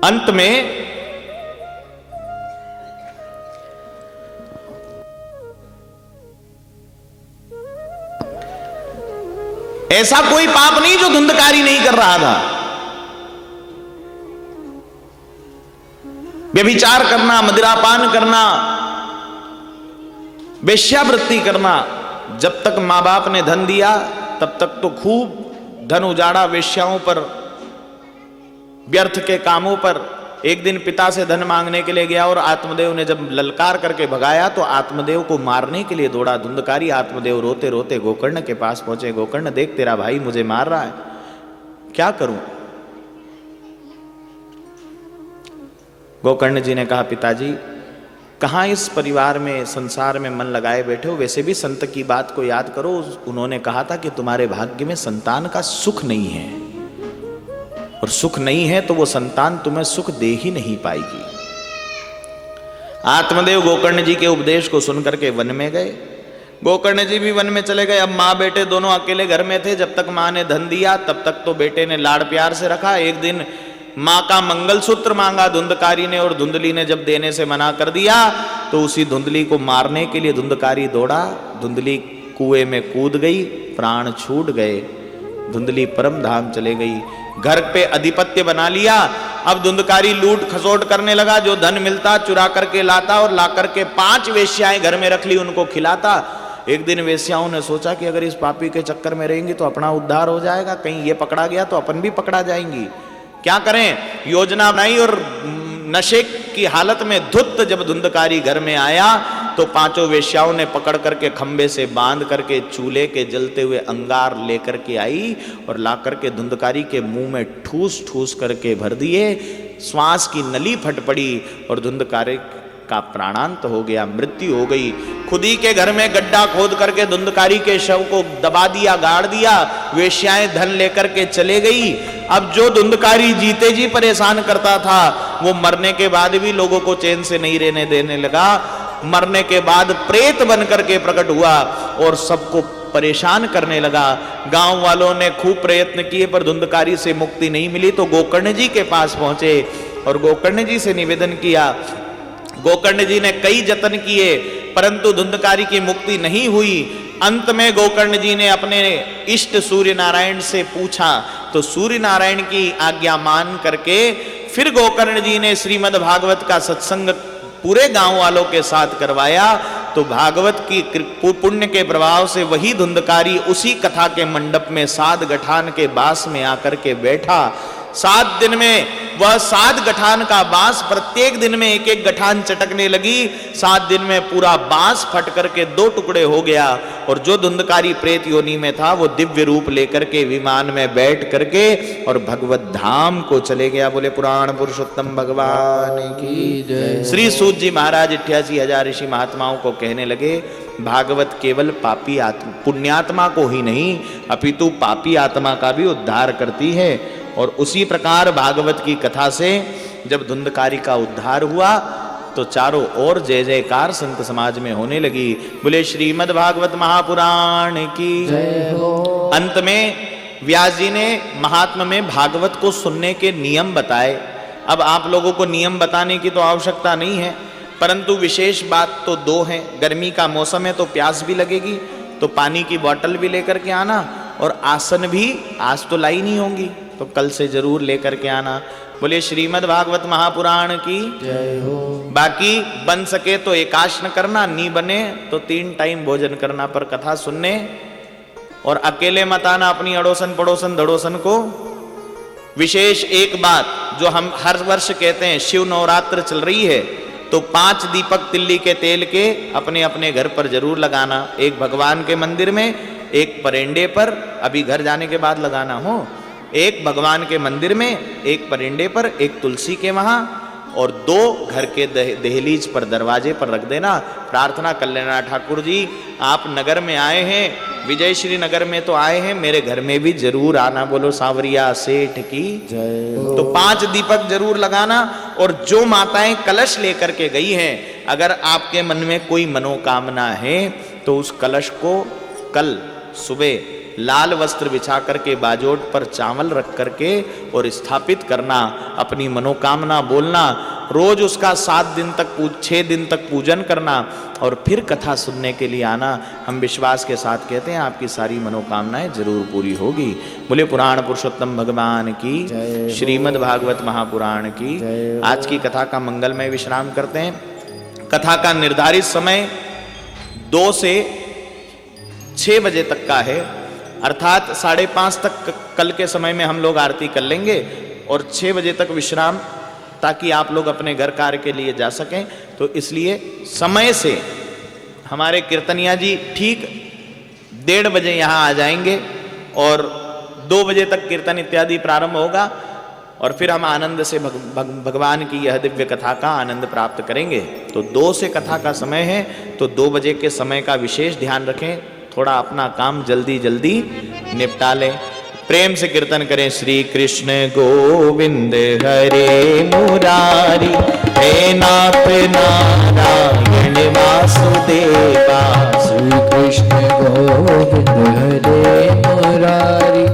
अंत में ऐसा कोई पाप नहीं जो धुंधकारी नहीं कर रहा था। व्यभिचार करना, मदिरापान करना, वेश्यावृत्ति करना, जब तक मां बाप ने धन दिया तब तक तो खूब धन उजाड़ा वेश्याओं पर, व्यर्थ के कामों पर। एक दिन पिता से धन मांगने के लिए गया और आत्मदेव ने जब ललकार करके भगाया तो आत्मदेव को मारने के लिए दौड़ा धुंधकारी। आत्मदेव रोते रोते गोकर्ण के पास पहुंचे, गोकर्ण देख तेरा भाई मुझे मार रहा है, क्या करूं? गोकर्ण जी ने कहा पिताजी कहाँ इस परिवार में, संसार में मन लगाए बैठे हो, वैसे भी संत की बात को याद करो। उन्होंने कहा था कि तुम्हारे भाग्य में संतान का सुख नहीं है, और सुख नहीं है तो वो संतान तुम्हें सुख दे ही नहीं पाएगी। आत्मदेव गोकर्ण जी के उपदेश को सुनकर के वन में गए। गोकर्ण जी भी वन में चले गए। अब माँ बेटे दोनों अकेले घर में थे। जब तक माँ ने धन दिया तब तक तो बेटे ने लाड़ प्यार से रखा। एक दिन माँ का मंगलसूत्र मांगा धुंधकारी ने, और धुंधली ने जब देने से मना कर दिया तो उसी धुंधली को मारने के लिए धुंधकारी दौड़ा। धुंधली कुएं में कूद गई, प्राण छूट गए। धुंधली परम धाम चले गई, घर पे अधिपत्य बना लिया। अब धुंधकारी लूट खसोट करने लगा, जो धन मिलता चुरा करके लाता और ला करके 5 वेश्याएं घर में रख ली, उनको खिलाता। एक दिन वेश्याओं ने सोचा कि अगर इस पापी के चक्कर में रहेंगी तो अपना उद्धार हो जाएगा, कहीं ये पकड़ा गया तो अपन भी पकड़ा जाएंगी। क्या करें? योजना बनाई और नशे की हालत में धुत जब धुंधकारी घर में आया तो पांचों वेश्याओं ने पकड़ करके खंबे से बांध करके चूल्हे के जलते हुए अंगार लेकर के आई और ला करके धुंधकारी के मुंह में ठूस ठूस करके भर दिए। श्वास की नली फट पड़ी और धुंधकारी का प्राणांत हो गया, मृत्यु हो गई। खुद ही के घर में गड्ढा खोद करके धुंधकारी के शव को दबा दिया, गाड़ दिया। वेश्याएं धन लेकर के चले गई। अब जो धुंधकारी जीते जी परेशान करता था, वो मरने के बाद भी लोगों को चैन से नहीं रहने देने लगा। मरने के बाद प्रेत बन करके प्रकट हुआ और सबको परेशान करने लगा। गांव वालों ने खूब प्रयत्न किए पर धुंधकारी से मुक्ति नहीं मिली, तो गोकर्ण जी के पास पहुंचे और गोकर्ण जी से निवेदन किया। गोकर्ण जी ने कई जतन किए परंतु धुंधकारी की मुक्ति नहीं हुई। अंत में गोकर्ण जी ने अपने इष्ट सूर्य नारायण से पूछा, तो सूर्य नारायण की आज्ञा मान करके फिर गोकर्ण जी ने श्रीमद् भागवत का सत्संग पूरे गांव वालों के साथ करवाया। तो भागवत की पुण्य के प्रभाव से वही धुंधकारी उसी कथा के मंडप में सात गठान के बास में आकर के बैठा। 7 दिन में वह 7 गठान का बांस प्रत्येक दिन में एक एक गठान चटकने लगी। 7 दिन में पूरा बांस फट करके 2 टुकड़े हो गया और जो धुंधकारी प्रेत योनि में था वो दिव्य रूप लेकर के विमान में बैठ करके और भगवत धाम को चले गया। बोले पुराण पुरुषोत्तम भगवान की जय। श्री सूत जी महाराज 88,000 ऋषि महात्माओं को कहने लगे, भागवत केवल पापी पुण्यात्मा को ही नहीं अपितु पापी आत्मा का भी उद्धार करती है। और उसी प्रकार भागवत की कथा से जब धुंधकारी का उद्धार हुआ तो चारों ओर जय जयकार संत समाज में होने लगी। बोले श्रीमद् भागवत महापुराण की जय हो। अंत में व्यास जी ने महात्मा में भागवत को सुनने के नियम बताए। अब आप लोगों को नियम बताने की तो आवश्यकता नहीं है, परंतु विशेष बात तो 2 है। गर्मी का मौसम है तो प्यास भी लगेगी, तो पानी की बोतल भी लेकर के आना और आसन भी आज तो लाई नहीं होंगी तो कल से जरूर लेकर के आना। बोले श्रीमद् भागवत महापुराण की जय हो। बाकी बन सके तो एकाश्न करना, नहीं बने तो 3 टाइम भोजन करना, पर कथा सुनने और अकेले मत आना अपनी अड़ोसन पड़ोसन धड़ोसन को। विशेष एक बात जो हम हर वर्ष कहते हैं, शिव नवरात्र चल रही है तो 5 दीपक तिल्ली के तेल के अपने अपने घर पर जरूर लगाना। एक भगवान के मंदिर में, एक परेंडे पर, अभी घर जाने के बाद लगाना हो। एक भगवान के मंदिर में, एक परिंडे पर, एक तुलसी के वहां और 2 घर के दहलीज पर दरवाजे पर रख देना। प्रार्थना कर लेना, ठाकुर जी आप नगर में आए हैं, विजय श्री नगर में तो आए हैं, मेरे घर में भी जरूर आना। बोलो सावरिया सेठ की जय। तो 5 दीपक जरूर लगाना। और जो माताएं कलश लेकर के गई हैं, अगर आपके मन में कोई मनोकामना है तो उस कलश को कल सुबह लाल वस्त्र बिछा करके बाजोट पर चावल रख करके और स्थापित करना, अपनी मनोकामना बोलना, रोज उसका 6 दिन तक पूजन करना और फिर कथा सुनने के लिए आना। हम विश्वास के साथ कहते हैं आपकी सारी मनोकामनाएं जरूर पूरी होगी। बोले पुराण पुरुषोत्तम भगवान की श्रीमद् भागवत महापुराण की। आज की कथा का मंगलमय विश्राम करते हैं। कथा का निर्धारित समय 2 से 6 बजे तक का है, अर्थात 5:30 तक कल के समय में हम लोग आरती कर लेंगे और 6 बजे तक विश्राम, ताकि आप लोग अपने घर कार्य के लिए जा सकें। तो इसलिए समय से हमारे कीर्तनिया जी ठीक 1:30 बजे यहाँ आ जाएंगे और 2 बजे तक कीर्तन इत्यादि प्रारंभ होगा और फिर हम आनंद से भगवान की यह दिव्य कथा का आनंद प्राप्त करेंगे। तो 2 से कथा का समय है, तो 2 बजे के समय का विशेष ध्यान रखें, थोड़ा अपना काम जल्दी जल्दी निपटा लें। प्रेम से कीर्तन करें। श्री कृष्ण गोविंद हरे मुरारी, हे नाथ नारायण वासुदेवा। श्री कृष्ण गोविंद हरे मुरारी,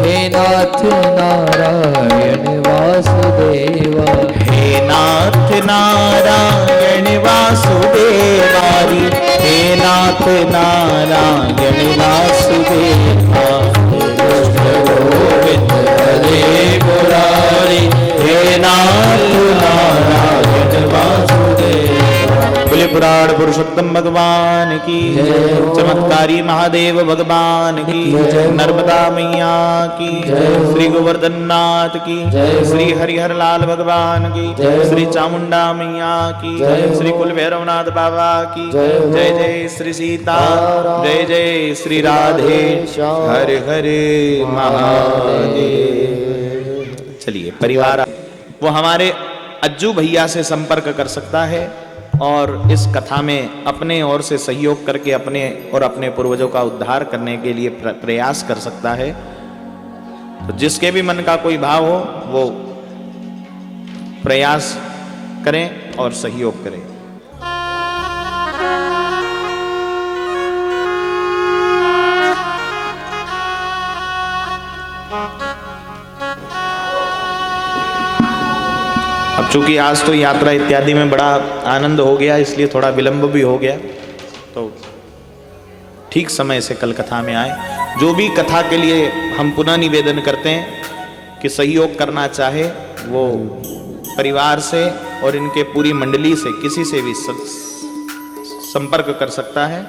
हे नाथ नारायण वासुदेवा। हे नाथ नारायण वासुदेवारी, हे नाथ नारायण वासुदेवा। कृष्ण गोविंद हरे मुरारी, हे नाथ नारायण वासुदेवा। बोले पुराण पुरुषोत्तम भगवान की जय हो। चमत्कारी महादेव भगवान की जय हो। नर्मदा मैया की जय हो। श्री गोवर्धन नाथ की जय हो। श्री हरिहर लाल भगवान की जय हो। श्री चामुंडा मैया की जय हो। श्री कुल भैरवनाथ बाबा की जय हो। जय जय श्री सीता राम। जय जय श्री राधे श्याम। हरे हरे महादेव। चलिए परिवार वो हमारे अज्जू भैया से संपर्क कर सकता है और इस कथा में अपने ओर से सहयोग करके अपने और अपने पूर्वजों का उद्धार करने के लिए प्रयास कर सकता है। तो जिसके भी मन का कोई भाव हो वो प्रयास करें और सहयोग करें। अब चूंकि आज तो यात्रा इत्यादि में बड़ा आनंद हो गया, इसलिए थोड़ा विलंब भी हो गया, तो ठीक समय से कल कथा में आए। जो भी कथा के लिए हम पुनः निवेदन करते हैं कि सहयोग करना चाहे वो परिवार से और इनके पूरी मंडली से किसी से भी संपर्क कर सकता है।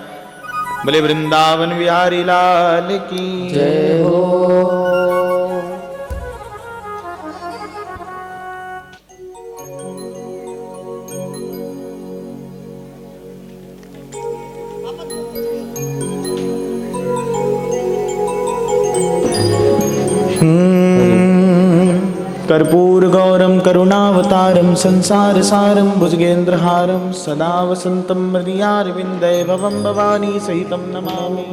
बोले वृंदावन बिहारी लाल की जय हो। कर्पूर गौरम करुणावतारम संसार सारम भुजगेंद्रहारम सदा वसंतम हृदयारविंदे भवम भवानी सहितम नमामि।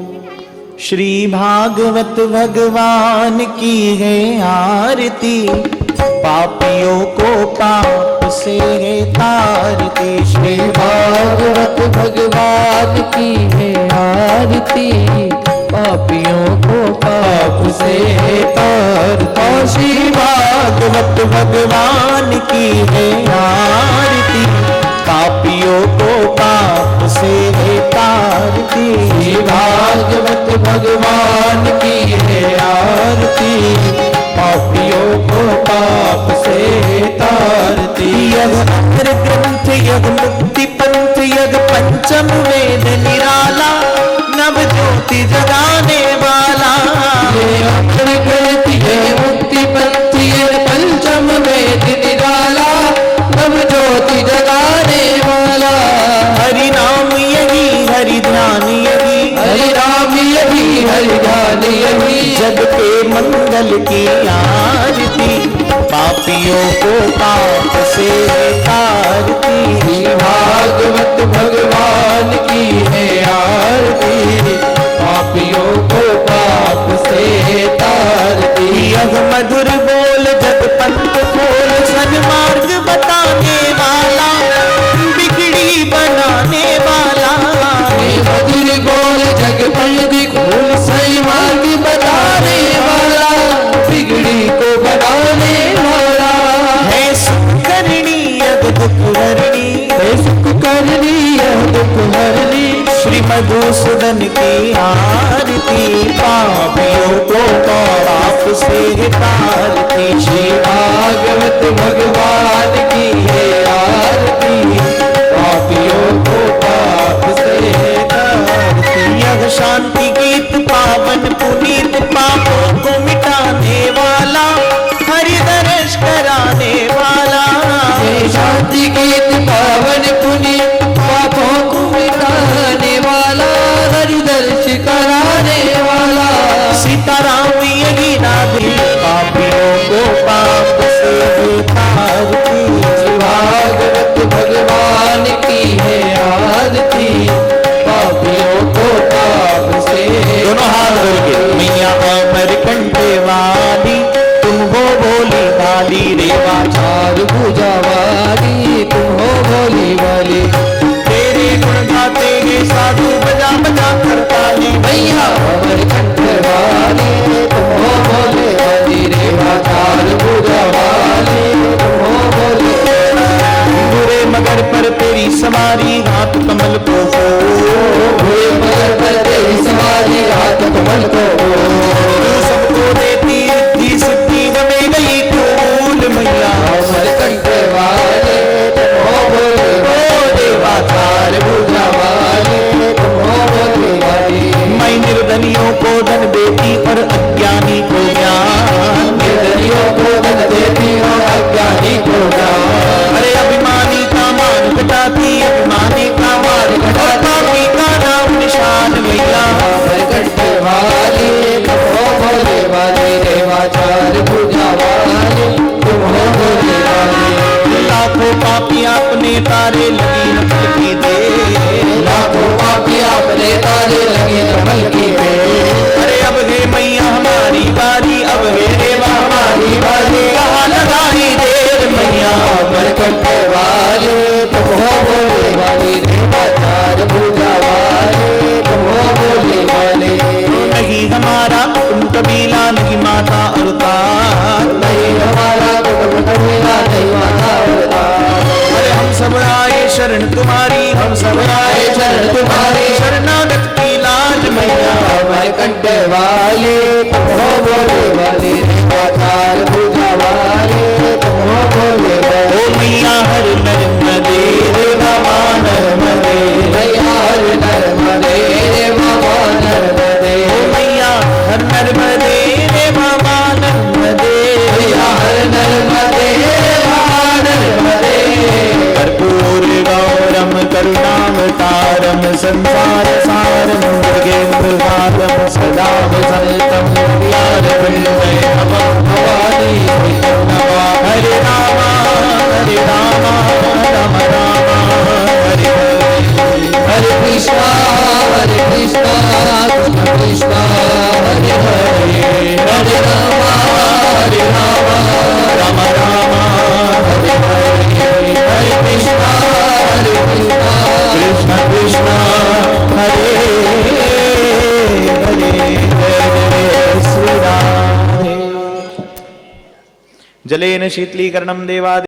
श्री भागवत भगवान की है आरती, पापियों को पाप से है तारती। श्री भागवत भगवान की है आरती, पापियों को पाप से तारती। श्री भागवत भगवान की है आरती, पापियों को पाप से है तारती। श्री भागवत भगवान की है आरती, पापियों को पाप से तारती। यग अमर ग्रंथ यग मुक्ति पंथ यग पंचम वेद निराला, नव ज्योति जगाने वाला। ये अमर ग्रंथ ये मुक्ति पंथ ये पंचम वेद निराला, नव ज्योति जगाने वाला। हरि नाम यही हरि ध्यान यही, हरि राम यही हरि ध्यान यही, जग के मंगल की आरती, पापियों को पाप से तारती। श्री भागवत भगवान की है आरती, पापियों को पाप से तारती। यह मधुर बोल जग पंथ खोल, सन्मार्ग बताने वाला, बिगड़ी बनाने वाला। ये मधुर बोल जग पंथ खोल, सही मार्ग बताने वाला, बिगड़ी को बनाने वाला। है सुख करनी यग दुख हरणी, है सुख करनी यह दुख हरनी। श्री मधुसूदन की आरती, पापियों को पाप से तारती। श्री भागवत भगवान की है आरती, पापियों को पाप से तारती। यह शांति गीत पावन पुनीत, पापों को मिटाने वाला, हरि दर्श कराने वाला। ये शांति गीत पावन पुनीत, पापों को मिटाने वाला, हरि दर्श कराने वाला। सीताराम यही नाभी, पापियों को पाप से तारती। श्री भागवत भगवान की है आरती, पापियों को पाप से। दोनों हाथ जोड़ के मैया अमर कंठे वाली, तुम हो भोली भाली रेवा। चार भुजा वाली तुम हो भोली वाली, तेरे गुण गाते हैं साधु बजा बजा कर ताली। मैया अमर कंठ वाली तुम हो भोले वाली रेवा। चार भुजा वाली तुम हो भोले, बुरे मगर पर तेरी सवारी, हाथ कमल को हो। हुए मगर पर तेरी सवारी, हाथ कमल को तू सबको देती रिद्धि सिद्धि, हमें गई फूल मैया। अमर कंठ वाले तुम हो भोले ओ देवा चार पापी आपने तारे लगी न पल की दे। लाखों पापी आपने तारे लगे कमल की दे। अरे अब हे मैया हमारी बारी, अब हे देवा हमारी बारी, कहाँ लगाई देर मैया। मरकंठ वाले तुम हो बोले वाले, रेवाचार पूजा वाले तुम हो बोले वाले। नहीं हमारा कुटुंब कबीला, नहीं माता अवतार, नहीं हमारा कुटुंब कबीला, नहीं माता अवतार। अरे हम सब आए शरण तुम्हारी, हम सब आए शरण तुम्हारी, शरणागत की लाज मैया। मरकंठ वाले तुम हो बोले वाले, रेवाचार पूजा वाले तुम हो बोले वाले। ओ मैया हर नर्मदे बाबा नर्मदे, मैया हर नर्मदे बाबा नर्मदे। ओ मैया हर नर्मदे बाबा नर्मदे, मैया हर नर्मदे बाबा नर्मदे। कर्पूर गौरम करुणावतारम संसार सारम दुर्गेन्द्र पादम सदा वसंतम व्यारवृंदे नमः भवानी नमः। हरे रामा राम राम हरे हरे। हरे कृष्णा कृष्ण कृष्ण हरे हरे। हरे राम राम राम हरे हरे। हरे कृष्णा कृष्ण कृष्ण हरे हरे। जय श्री राम। जलेन शीतलीकरणं देवा